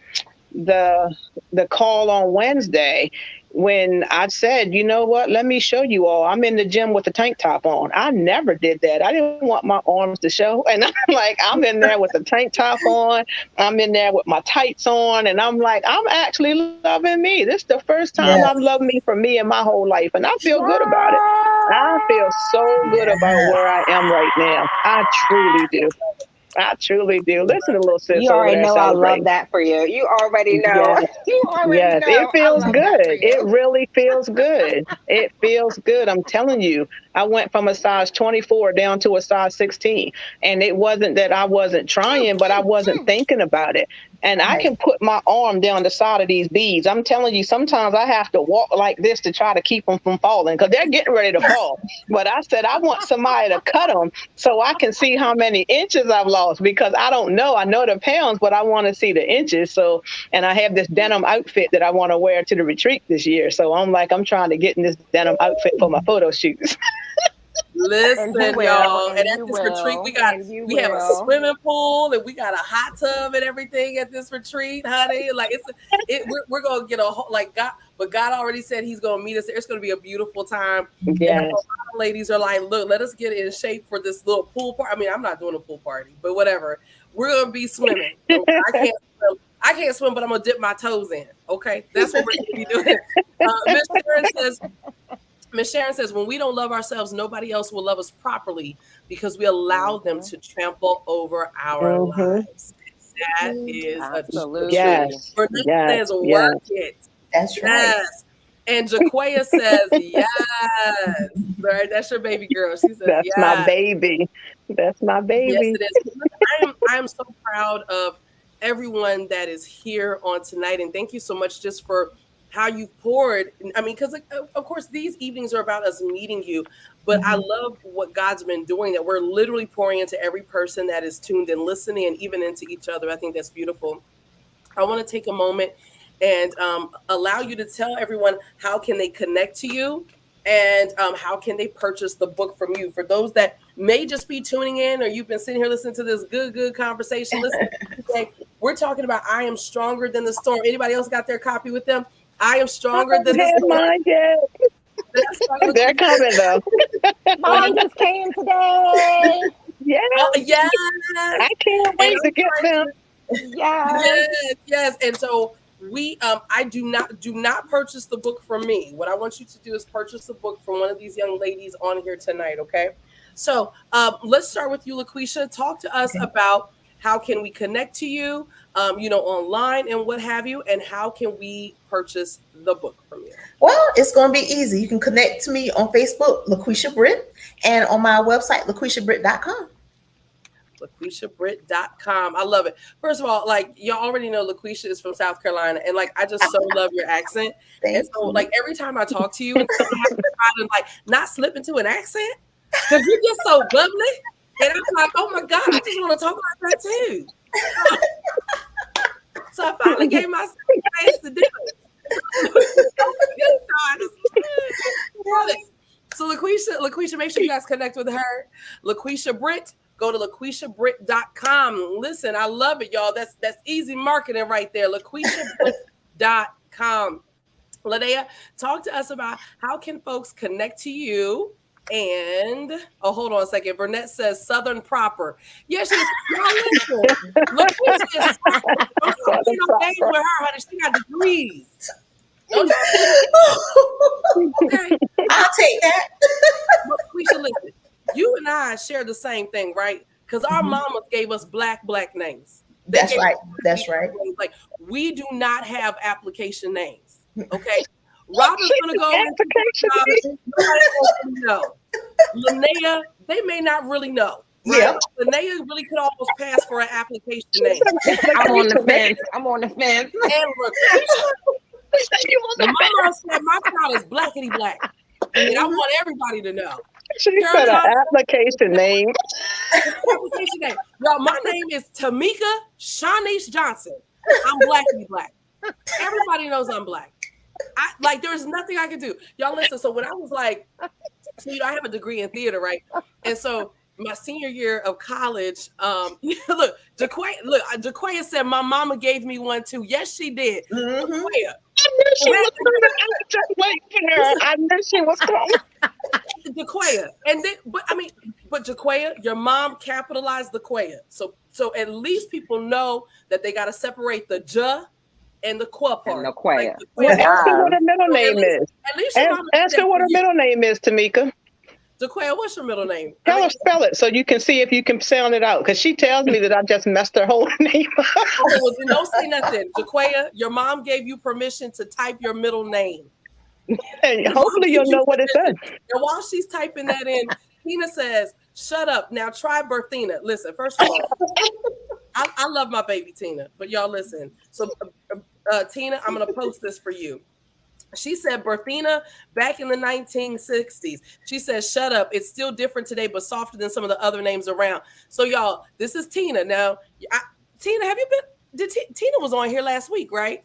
the call on Wednesday, when I said, you know what, let me show you all. I'm in the gym with the tank top on. I never did that. I didn't want my arms to show. And I'm like, I'm in there with the tank top on. I'm in there with my tights on. And I'm like, I'm actually loving me. This is the first time I've loved me for me in my whole life. And I feel good about it. I feel so good about where I am right now. I truly do. I truly do. Listen to little sis. You already know I love that for you. You already know. Yes. You already know. It feels good. It really feels good. It feels good. I'm telling you, I went from a size 24 down to a size 16. And it wasn't that I wasn't trying, but I wasn't thinking about it. And I can put my arm down the side of these beads. I'm telling you, sometimes I have to walk like this to try to keep them from falling because they're getting ready to fall. But I said, I want somebody to cut them so I can see how many inches I've lost, because I don't know. I know the pounds, but I want to see the inches. So, and I have this denim outfit that I want to wear to the retreat this year. So I'm trying to get in this denim outfit for my photo shoots. Listen, y'all, and at this retreat, we have a swimming pool and we got a hot tub and everything at this retreat, honey. Like we're gonna get a whole but God already said He's gonna meet us there. It's gonna be a beautiful time. Yes. And a lot of ladies are like, look, let us get in shape for this little pool party. I mean, I'm not doing a pool party, but whatever. We're gonna be swimming. So I can't swim, but I'm gonna dip my toes in. Okay, that's what we're gonna be doing. Miss Sharon says, when we don't love ourselves, nobody else will love us properly because we allow them to trample over our lives. That is absolutely. Yes. Says, work it. That's right. And Jaquia says, yes. Right, that's your baby girl. She says, that's my baby. That's my baby. Yes, it is. I am so proud of everyone that is here on tonight. And thank you so much just for how you poured. I mean, because of course these evenings are about us meeting you, but I love what God's been doing, that we're literally pouring into every person that is tuned in, listening, and even into each other. I think that's beautiful. I want to take a moment and allow you to tell everyone how can they connect to you and how can they purchase the book from you. For those that may just be tuning in, or you've been sitting here listening to this good conversation, listen, we're talking about I Am Stronger Than the Storm. Anybody else got their copy with them? I am stronger than the storm. Mine yet. They're coming though. Mine just came today. Yeah. Yes. I can't wait to get them. Yes. And so we I do not purchase the book from me. What I want you to do is purchase the book from one of these young ladies on here tonight, okay? So let's start with you, LaQuesha. Talk to us about how can we connect to you, online and what have you, and how can we purchase the book from you? Well, it's going to be easy. You can connect to me on Facebook, LaQuesha Britt, and on my website, LaQueshaBritt.com. LaQueshaBritt.com. I love it. First of all, like y'all already know, LaQuesha is from South Carolina, and like I just so love your accent. And so, like every time I talk to you, and I have to try to like not slip into an accent because you're just so bubbly. And I'm like, oh my God, I just want to talk like that too. So I finally gave myself a chance to do it. So LaQuesha, make sure you guys connect with her. LaQuesha Britt, go to LaQueshaBritt.com. Listen, I love it, y'all. That's easy marketing right there. LaQueshaBritt.com. LYNEA, talk to us about how can folks connect to you. And hold on a second. Burnett says Southern proper. Yes, she's listen. Look, don't game with her, honey. She got degrees. Okay. I'll take that. Quisha, listen. You and I share the same thing, right? Because our mamas gave us black names. That's right. That's right. Like we do not have application names. Okay. Robin's gonna go. No, LYNEA, they may not really know. Right? Yeah, LYNEA really could almost pass for an application name. I'm on the fence. And look, the mama said my child is blackity black, and I want everybody to know. She said an application name. Application name. Y'all, my name is Tamika Shanice Johnson. I'm blackity black. Everybody knows I'm black. There's nothing I can do. Y'all listen. So when I was like, I have a degree in theater, right? And so my senior year of college, look, Jaquia said my mama gave me one too. Yes, she did. Mm-hmm. Jaquia. I knew she was coming. Jaquia. And then, but Jaquia, your mom capitalized the Quia. So at least people know that they got to separate the J and the Qua part. And the Quia. Ask her what her middle name is. Ask her what her middle name is, Tamika. Jaquia, what's your middle name? Tell her spell it so you can see if you can sound it out. Because she tells me that I just messed her whole name up. Okay, well, then don't say nothing. Jaquia, your mom gave you permission to type your middle name. And hopefully you'll know what it says. And while she's typing that in, Tina says, shut up. Now try Berthina. Listen, first of all, I love my baby Tina, but y'all listen. So Tina, I'm gonna post this for you. She said, Berthina, back in the 1960s. She says, shut up. It's still different today, but softer than some of the other names around. So, y'all, this is Tina. Now, Tina, have you been? Tina was on here last week, right?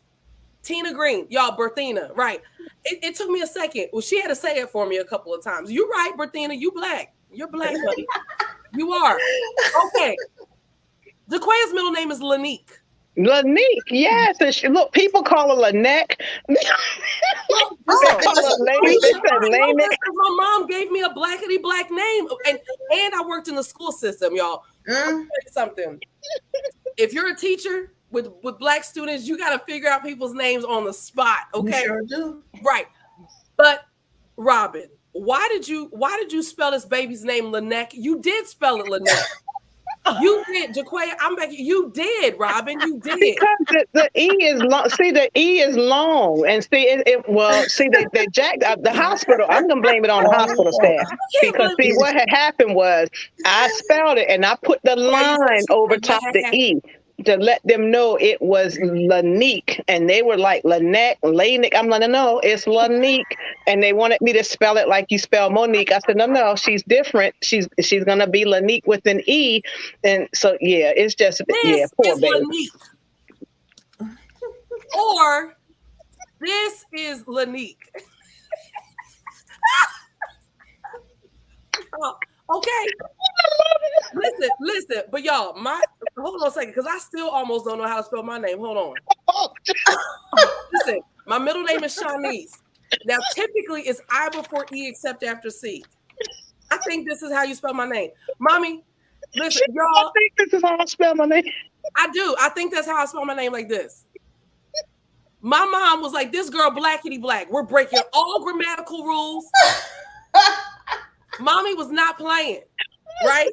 Tina Green. Y'all, Berthina, right. It took me a second. Well, she had to say it for me a couple of times. You're right, Berthina. You black. You're black, buddy. You are. Okay. Jaquaya's middle name is Lanique. Lanique, yes. And look, people call her Lynette. They call her Lane. They said Lane. My mom gave me a blackety black name, and I worked in the school system, y'all. I'll tell you something. If you're a teacher with black students, you got to figure out people's names on the spot. Okay, you sure do. Right. But Robin, why did you spell this baby's name Lynette? You did spell it Lynette. You did, Jaquaya. I'm back. You did, Robin. You did. Because the E is long. See, the E is long, and see, they jacked up the hospital. I'm gonna blame it on the hospital staff because see, what had happened was I spelled it and I put the line over top the E to let them know it was Lanique, and they were like Lynette, Lanique. I'm like, no, it's Lanique, and they wanted me to spell it like you spell Monique. I said, no, she's different. She's gonna be Lanique with an E, and so yeah, it's just poor baby. Lanique. Or this is Lanique. Okay. Listen, but y'all, hold on a second, because I still almost don't know how to spell my name. Hold on. Listen, my middle name is Shanice. Now, typically, it's I before E except after C. I think this is how you spell my name. Mommy, listen, y'all. I think this is how I spell my name. I do. I think that's how I spell my name, like this. My mom was like, this girl blackity black. We're breaking all grammatical rules. Mommy was not playing, right?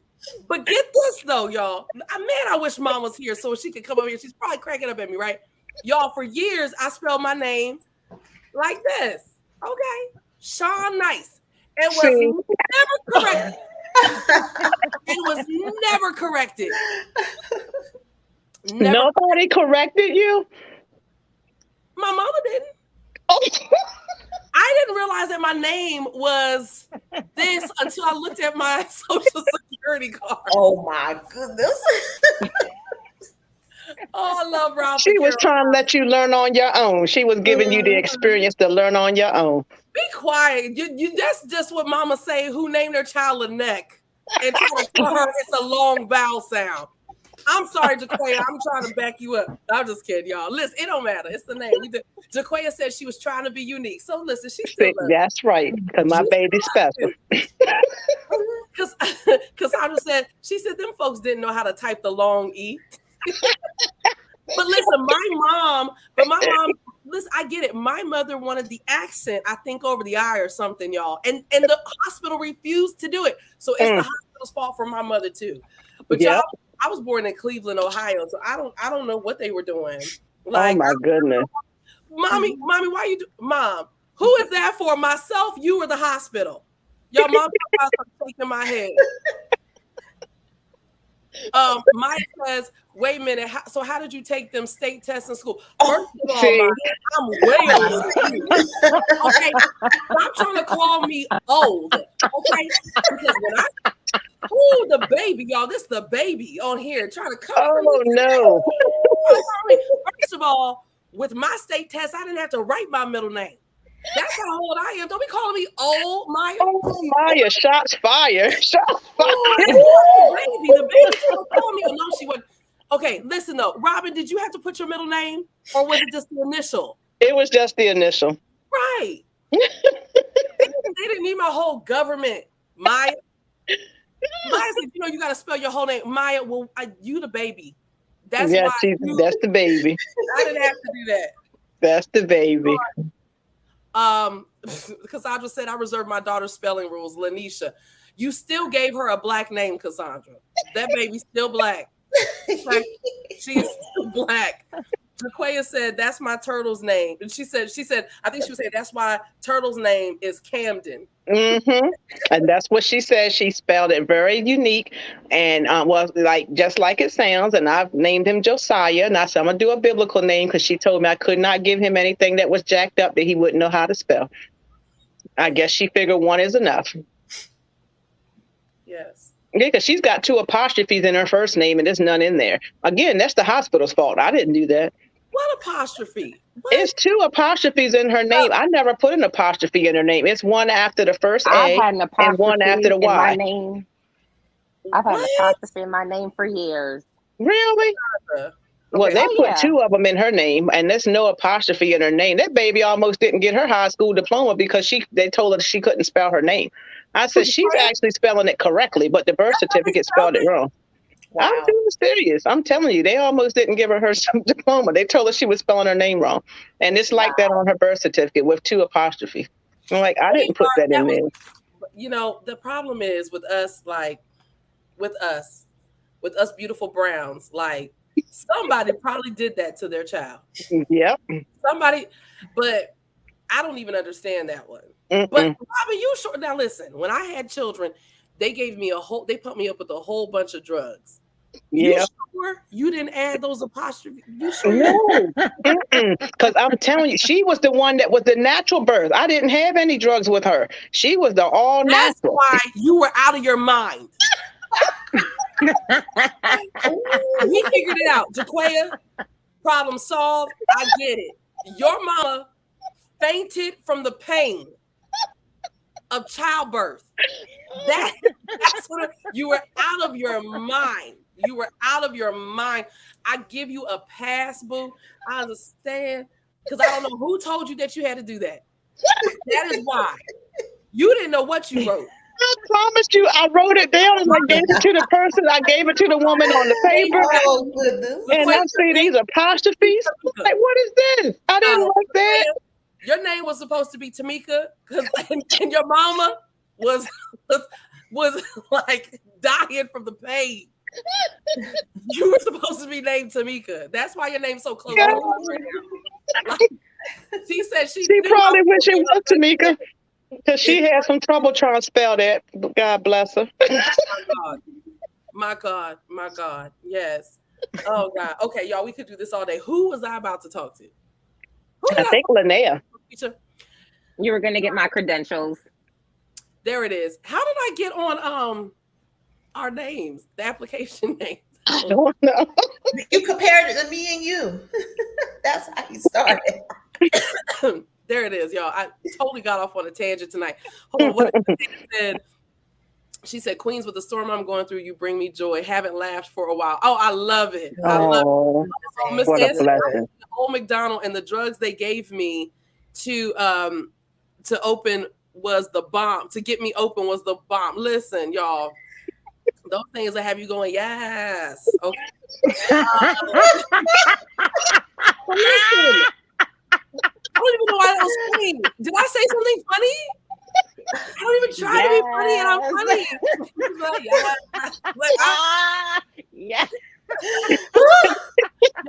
But get this though, y'all. I wish Mom was here so she could come over here. She's probably cracking up at me, right? Y'all, for years, I spelled my name like this. Okay. Sean Nice. It was never corrected. It was never corrected. Nobody corrected you? My mama didn't. Oh. I didn't realize that my name was this until I looked at my social security card. Oh my goodness. Oh, I love Ralph. She was trying to let you learn on your own. She was giving you the experience to learn on your own. Be quiet. You that's just what mama say who named their child Lynette and try to tell her it's a long vowel sound. I'm sorry, Jaquaya. I'm trying to back you up. I'm just kidding, y'all. Listen, it don't matter. It's the name. Jaquaya said she was trying to be unique. So listen, she's still that's right. Because my baby's special. Because Cassandra said, she said them folks didn't know how to type the long E. But listen, my mom, listen, I get it. My mother wanted the accent, I think, over the I or something, y'all. And the hospital refused to do it. So it's the hospital's fault for my mother too. But y'all, I was born in Cleveland, Ohio, so I don't know what they were doing. Like, oh my goodness. Mommy, why you Mom, who is that for? Myself, you, or the hospital? Y'all, mom started shaking my head. Maya says, wait a minute, so how did you take them state tests in school? First of all, Maya, I'm way older than you. Okay, stop trying to call me old. Okay, because when the baby, y'all, this is the baby on here trying to come. Oh no. First of all, with my state test, I didn't have to write my middle name. That's how old I am. Don't be calling me old, Maya. Oh, Maya, shots fired. Shots fired. The baby told me. No, she wasn't. Okay, listen though. Robin, did you have to put your middle name or was it just the initial? It was just the initial. Right. They didn't need my whole government. Maya. Maya said, you got to spell your whole name. Maya, well, you the baby. That's why. That's the baby. I didn't have to do that. That's the baby. Cassandra said, I reserved my daughter's spelling rules. Lanisha, you still gave her a black name, Cassandra. That baby's still black. She's still black. Jaquia said, that's my turtle's name. And she said, I think she was saying that's why Turtle's name is Camden. Mm-hmm. And that's what she said. She spelled it very unique and was like just like it sounds. And I've named him Josiah. And I said, I'm going to do a biblical name because she told me I could not give him anything that was jacked up that he wouldn't know how to spell. I guess she figured one is enough. Yes. Yeah, because she's got 2 apostrophes in her first name and there's none in there. Again, that's the hospital's fault. I didn't do that. What apostrophe? What? It's 2 apostrophes in her name. I never put an apostrophe in her name. It's one after the first A I've had an apostrophe and one after the in Y. my name. I've had an What? apostrophe in my name for years. Really? Okay. Well, they put yeah. 2 of them in her name, and there's no apostrophe in her name. That baby almost didn't get her high school diploma because they told her she couldn't spell her name. I said, she's actually spelling it correctly, but the birth certificate spelled it wrong. Wow. I'm being serious. I'm telling you, they almost didn't give her diploma. They told her she was spelling her name wrong. And it's like that on her birth certificate with 2 apostrophes. I'm like, I didn't put that in there. You know, the problem is with us, like, with us beautiful browns, like, somebody probably did that to their child. Yep. Somebody, but I don't even understand that one. Mm-mm. But Robin, you sure? Now listen, when I had children, they put me up with a whole bunch of drugs. Yeah. You sure you didn't add those apostrophes? You sure? No. Because I'm telling you, she was the one that was the natural birth. I didn't have any drugs with her. She was the all That's natural. why you were out of your mind. We figured it out. Jaquia, problem solved. I get it. Your mama fainted from the pain of childbirth. That's what you were out of your mind. You were out of your mind. I give you a pass, boo. I understand. Because I don't know who told you that you had to do that. That is why. You didn't know what you wrote. I promised you, I wrote it down and I gave it to the person. I gave it to the woman on the paper. Oh, goodness. And I see these apostrophes. I'm like, what is this? I didn't like that. Your name was supposed to be Tamika, and your mama was like dying from the pain. You were supposed to be named Tamika. That's why your name's so close. Yeah. Like, she said she probably wish it was Tamika. Because she had some trouble trying to spell that. God bless her. My God. Yes. Oh, God. Okay, y'all, we could do this all day. Who was I about to talk to? I think LYNEA. You were going to get my credentials. There it is. How did I get on our names, the application names? I don't know. You compared it to me and you. That's how you started. There it is, y'all. I totally got off on a tangent tonight. Hold on. What said? She said, "Queens, with the storm I'm going through, you bring me joy. Haven't laughed for a while." Oh, I love it. I love it. So, Miss What a Nancy, blessing. Old McDonald and the drugs they gave me to open was the bomb. To get me open was the bomb. Listen, y'all. Those things that have you going, yes. Okay. Listen. I don't even know why that was funny. Did I say something funny? I don't even try to be funny, and I'm funny. Yes.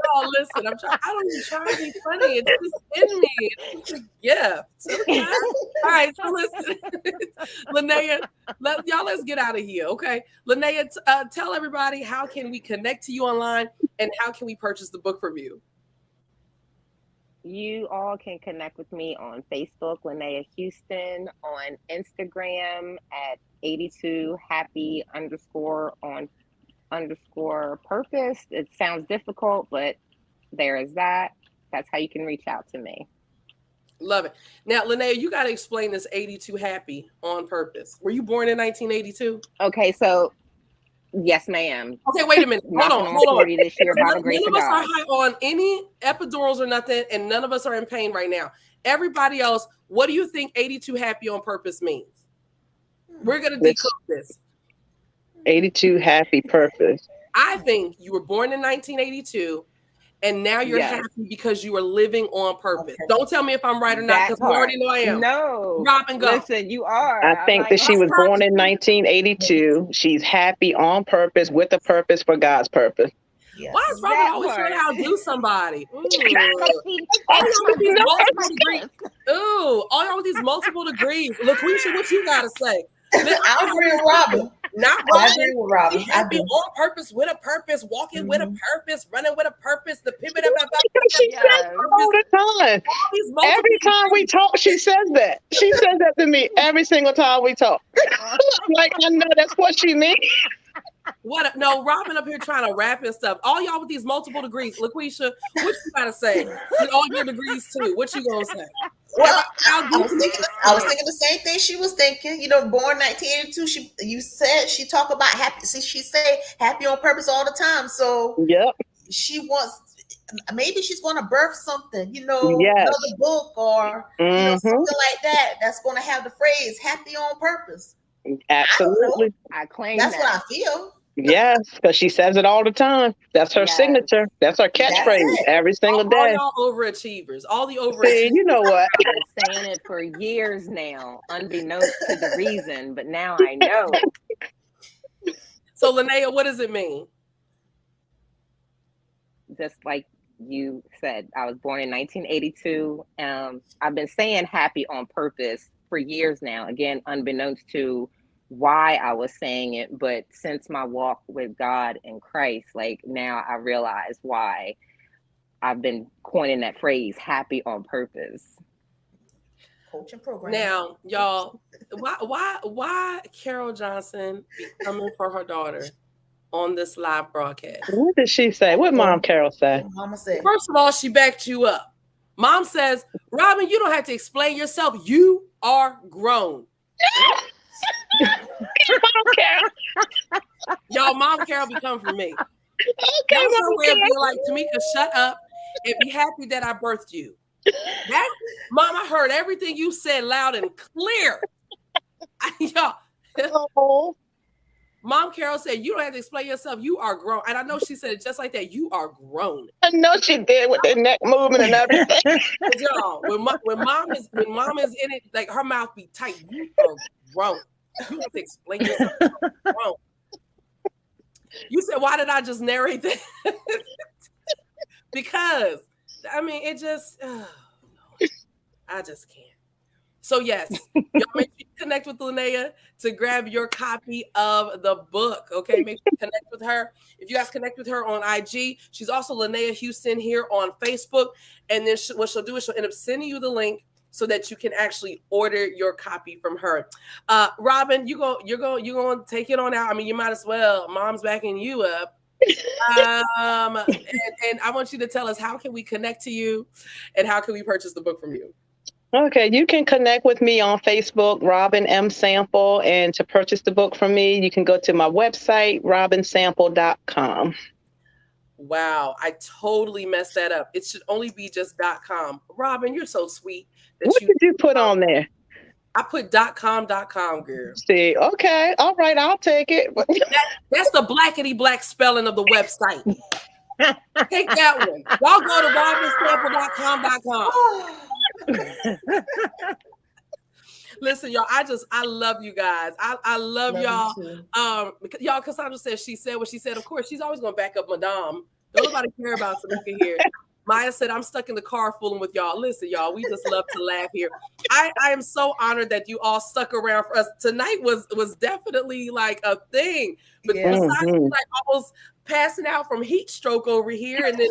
Y'all, listen. I don't even try to be funny. It's just in me. It's a gift. Okay? All right. So listen, LYNEA. Let's get out of here. Okay, LYNEA. Tell everybody how can we connect to you online, and how can we purchase the book from you? You all can connect with me on Facebook, LYNEA Houston, on Instagram at 82happy _on _purpose. It sounds difficult, but there is that. That's how you can reach out to me. Love it. Now, LYNEA, you got to explain this 82 happy on purpose. Were you born in 1982? Okay, so yes, ma'am. Okay, wait a minute. Hold on. 40 this year by the grace None of of us are God. high on any epidurals or nothing, and none of us are in pain right now. Everybody else, what do you think 82 happy on purpose means? We're going to decode this. 82 happy purpose. I think you were born in 1982, and now you're happy because you are living on purpose. Okay. Don't tell me if I'm right or not, because you already know I am. No. Robin, go. Listen, you are. I think that she was born in 1982. She's happy on purpose with a purpose for God's purpose. Yes. Why is Robin That always trying to part. outdo somebody? Ooh. All y'all with these multiple degrees. Ooh, all y'all with these multiple degrees. LaQuesha, what you gotta say? I agree with Robin. Not I Robin. agree with Robin. Be I happy do. on purpose, with a purpose, walking with a purpose, running with a purpose, the pivot of She says Yes. that all the time. these multiple Every time we talk, she says that. She says that to me every single time we talk. Like, I know that's what she means. What? No, Robin up here trying to rap and stuff. All y'all with these multiple degrees. LaQuesha, what you gotta say? With all your degrees too. What you gonna say? Well, I was thinking the same thing she was thinking. You know, born 1982. You said she talk about happy. See, she say happy on purpose all the time. So Yep. she wants. Maybe she's going to birth something. You know, Yes. another book or something like that. That's going to have the phrase "happy on purpose." Absolutely. I claim That's that. what I feel. Yes, because she says it all the time. That's her Yes. signature. That's her catchphrase every single All day. y'all overachievers. All the See, overachievers. you know what? I've been saying it for years now, unbeknownst to the reason, but now I know. So, LYNEA, what does it mean? Just like you said, I was born in 1982. I've been saying happy on purpose for years now, again, unbeknownst to why I was saying it. But since my walk with God and Christ, like now I realize why I've been coining that phrase, happy on purpose. Coaching program. Now, y'all, why Carol Johnson be coming for her daughter on this live broadcast? What did she say? What Mom Carol say? Mama said. First of all, she backed you up. Mom says, Robin, you don't have to explain yourself. You are grown. Mom Carol. Y'all, Mom Carol be coming for me. Okay, That's her Mom way of being Carol. like, Tamika, shut up and be happy that I birthed you. That, Mom, I heard everything you said loud and clear. Y'all, Oh, Mom Carol said, you don't have to explain yourself. You are grown. And I know she said it just like that. You are grown. I know she did with the neck movement and everything. Y'all, when mom is in it, like her mouth be tight. You are grown. You don't have to explain yourself. You are grown. You said, why did I just narrate that? Because, I mean, it just, I just can't. So yes, y'all make sure you connect with LYNEA to grab your copy of the book. Okay, make sure you connect with her. If you guys connect with her on IG, she's also LYNEA Houston here on Facebook. And then what she'll do is she'll end up sending you the link so that you can actually order your copy from her. Robin, you're going to take it on out. I mean, you might as well. Mom's backing you up. And I want you to tell us, how can we connect to you and how can we purchase the book from you? Okay, you can connect with me on Facebook, Robin M. Sample, and to purchase the book from me, you can go to my website, robinsample.com. Wow, I totally messed that up. It should only be just .com. Robin, you're so sweet. What did you put on there? I put .com, girl. See, okay, all right, I'll take it. That's the blackety black spelling of the website. Take that one. Y'all go to robinsample.com. Listen, y'all, I love you guys. I love y'all. Y'all, Cassandra said she said what she said. Of course, she's always gonna back up Madame. Don't nobody care about Tamika here. Maya said, I'm stuck in the car fooling with y'all. Listen, y'all, we just love to laugh here. I am so honored that you all stuck around for us. Tonight was definitely like a thing. But besides like almost passing out from heat stroke over here and then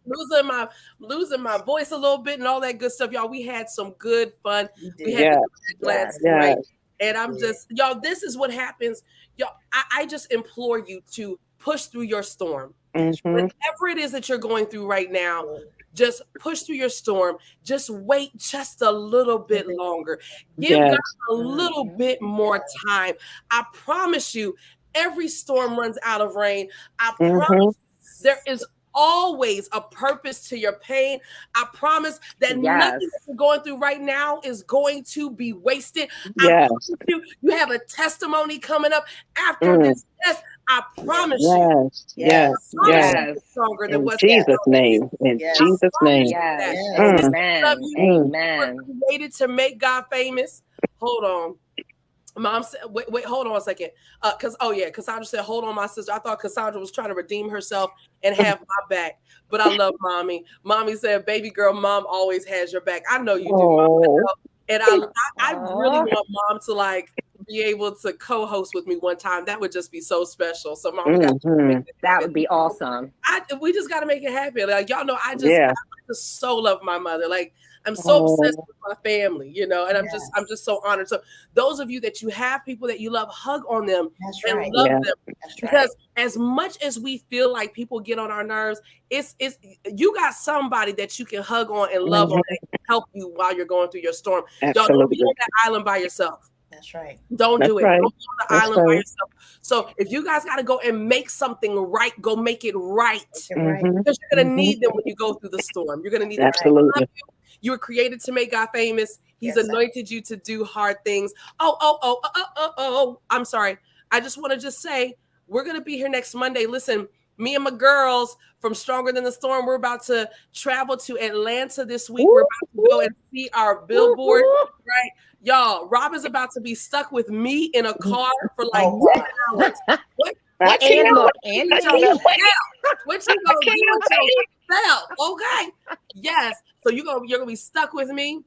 losing my voice a little bit and all that good stuff, y'all, we had some good fun. We had glad tonight. And I'm just, y'all, this is what happens. Y'all, I just implore you to push through your storm. Whatever it is that you're going through right now, just push through your storm. Just wait just a little bit longer. Give God a little bit more time. I promise you, every storm runs out of rain. I promise there is always a purpose to your pain. I promise that nothing that you're going through right now is going to be wasted. I promise you have a testimony coming up after this test. I promise you. Stronger than what's Jesus' name. In Jesus' name. Amen. We're created to make God famous. Hold on. Mom said, wait, hold on a second. Cassandra said, hold on, my sister. I thought Cassandra was trying to redeem herself and have my back, but I love mommy. Mommy said, baby girl, mom always has your back. I know you do, Mom. And I really want mom to like be able to co-host with me one time. That would just be so special. So mom, that would be awesome. We just got to make it happen. Like, y'all know, I just so love my mother. Like, I'm so obsessed with my family, you know, and I'm just so honored. So those of you that you have people that you love, hug on them and love them. Because as much as we feel like people get on our nerves, it's you got somebody that you can hug on and love on and help you while you're going through your storm. Y'all don't be on that island by yourself. That's right. Don't do it. Don't be on the island by yourself. So if you guys got to go and make something right, go make it right. Because you're going to need them when you go through the storm. You're going to need them. Absolutely. You were created to make God famous. He's anointed you to do hard things. I'm sorry. I just want to say, we're going to be here next Monday. Listen, me and my girls from Stronger Than the Storm, we're about to travel to Atlanta this week. We're about to go and see our billboard, right? Y'all, Rob is about to be stuck with me in a car for like 10 hours. What you gonna do with yourself? Okay. Yes. So you're gonna be stuck with me.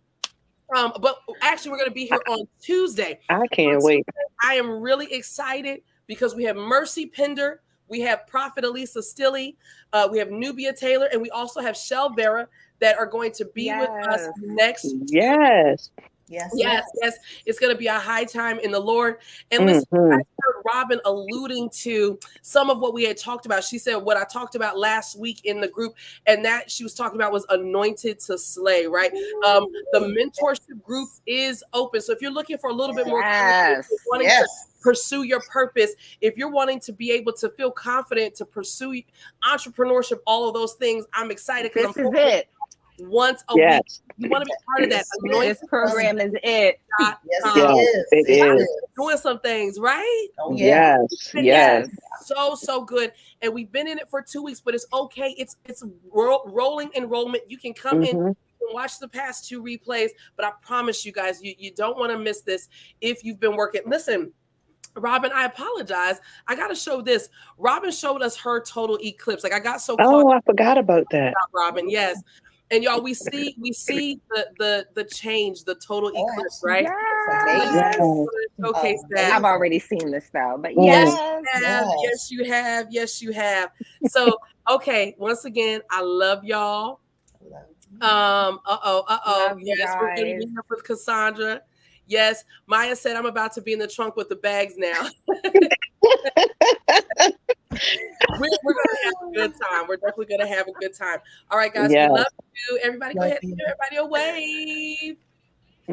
But actually, we're gonna be here on Tuesday. I can't wait. I am really excited because we have Mercy Pender, we have Prophet Elisa Stilley, we have Nubia Taylor, and we also have Shell Vera that are going to be with us next. Yes. Yes. It's going to be a high time in the Lord. And listen, I heard Robin alluding to some of what we had talked about. She said what I talked about last week in the group, and that she was talking about was anointed to slay, right? The mentorship group is open. So if you're looking for a little bit more, wanting to pursue your purpose, if you're wanting to be able to feel confident to pursue entrepreneurship, all of those things, I'm excited because this is it. Once a week. You want to be part of that. This program is it. It is. Doing some things, right? Oh, Yes. So good. And we've been in it for 2 weeks, but it's okay. It's rolling enrollment. You can come in and watch the past 2 replays, but I promise you guys, you don't want to miss this if you've been working. Listen, Robin, I apologize. I got to show this. Robin showed us her total eclipse. Like I got so caught. Oh, I forgot about that. Robin, yes. And y'all, we see the change, the total eclipse, right? Showcase that. I've already seen this though, but yes, you have. So, okay, once again, I love y'all. Yes, we're gonna be here with Cassandra. Yes, Maya said I'm about to be in the trunk with the bags now. We're gonna have a good time. We're definitely gonna have a good time. All right, guys. We love you. Everybody, go ahead and give everybody a wave.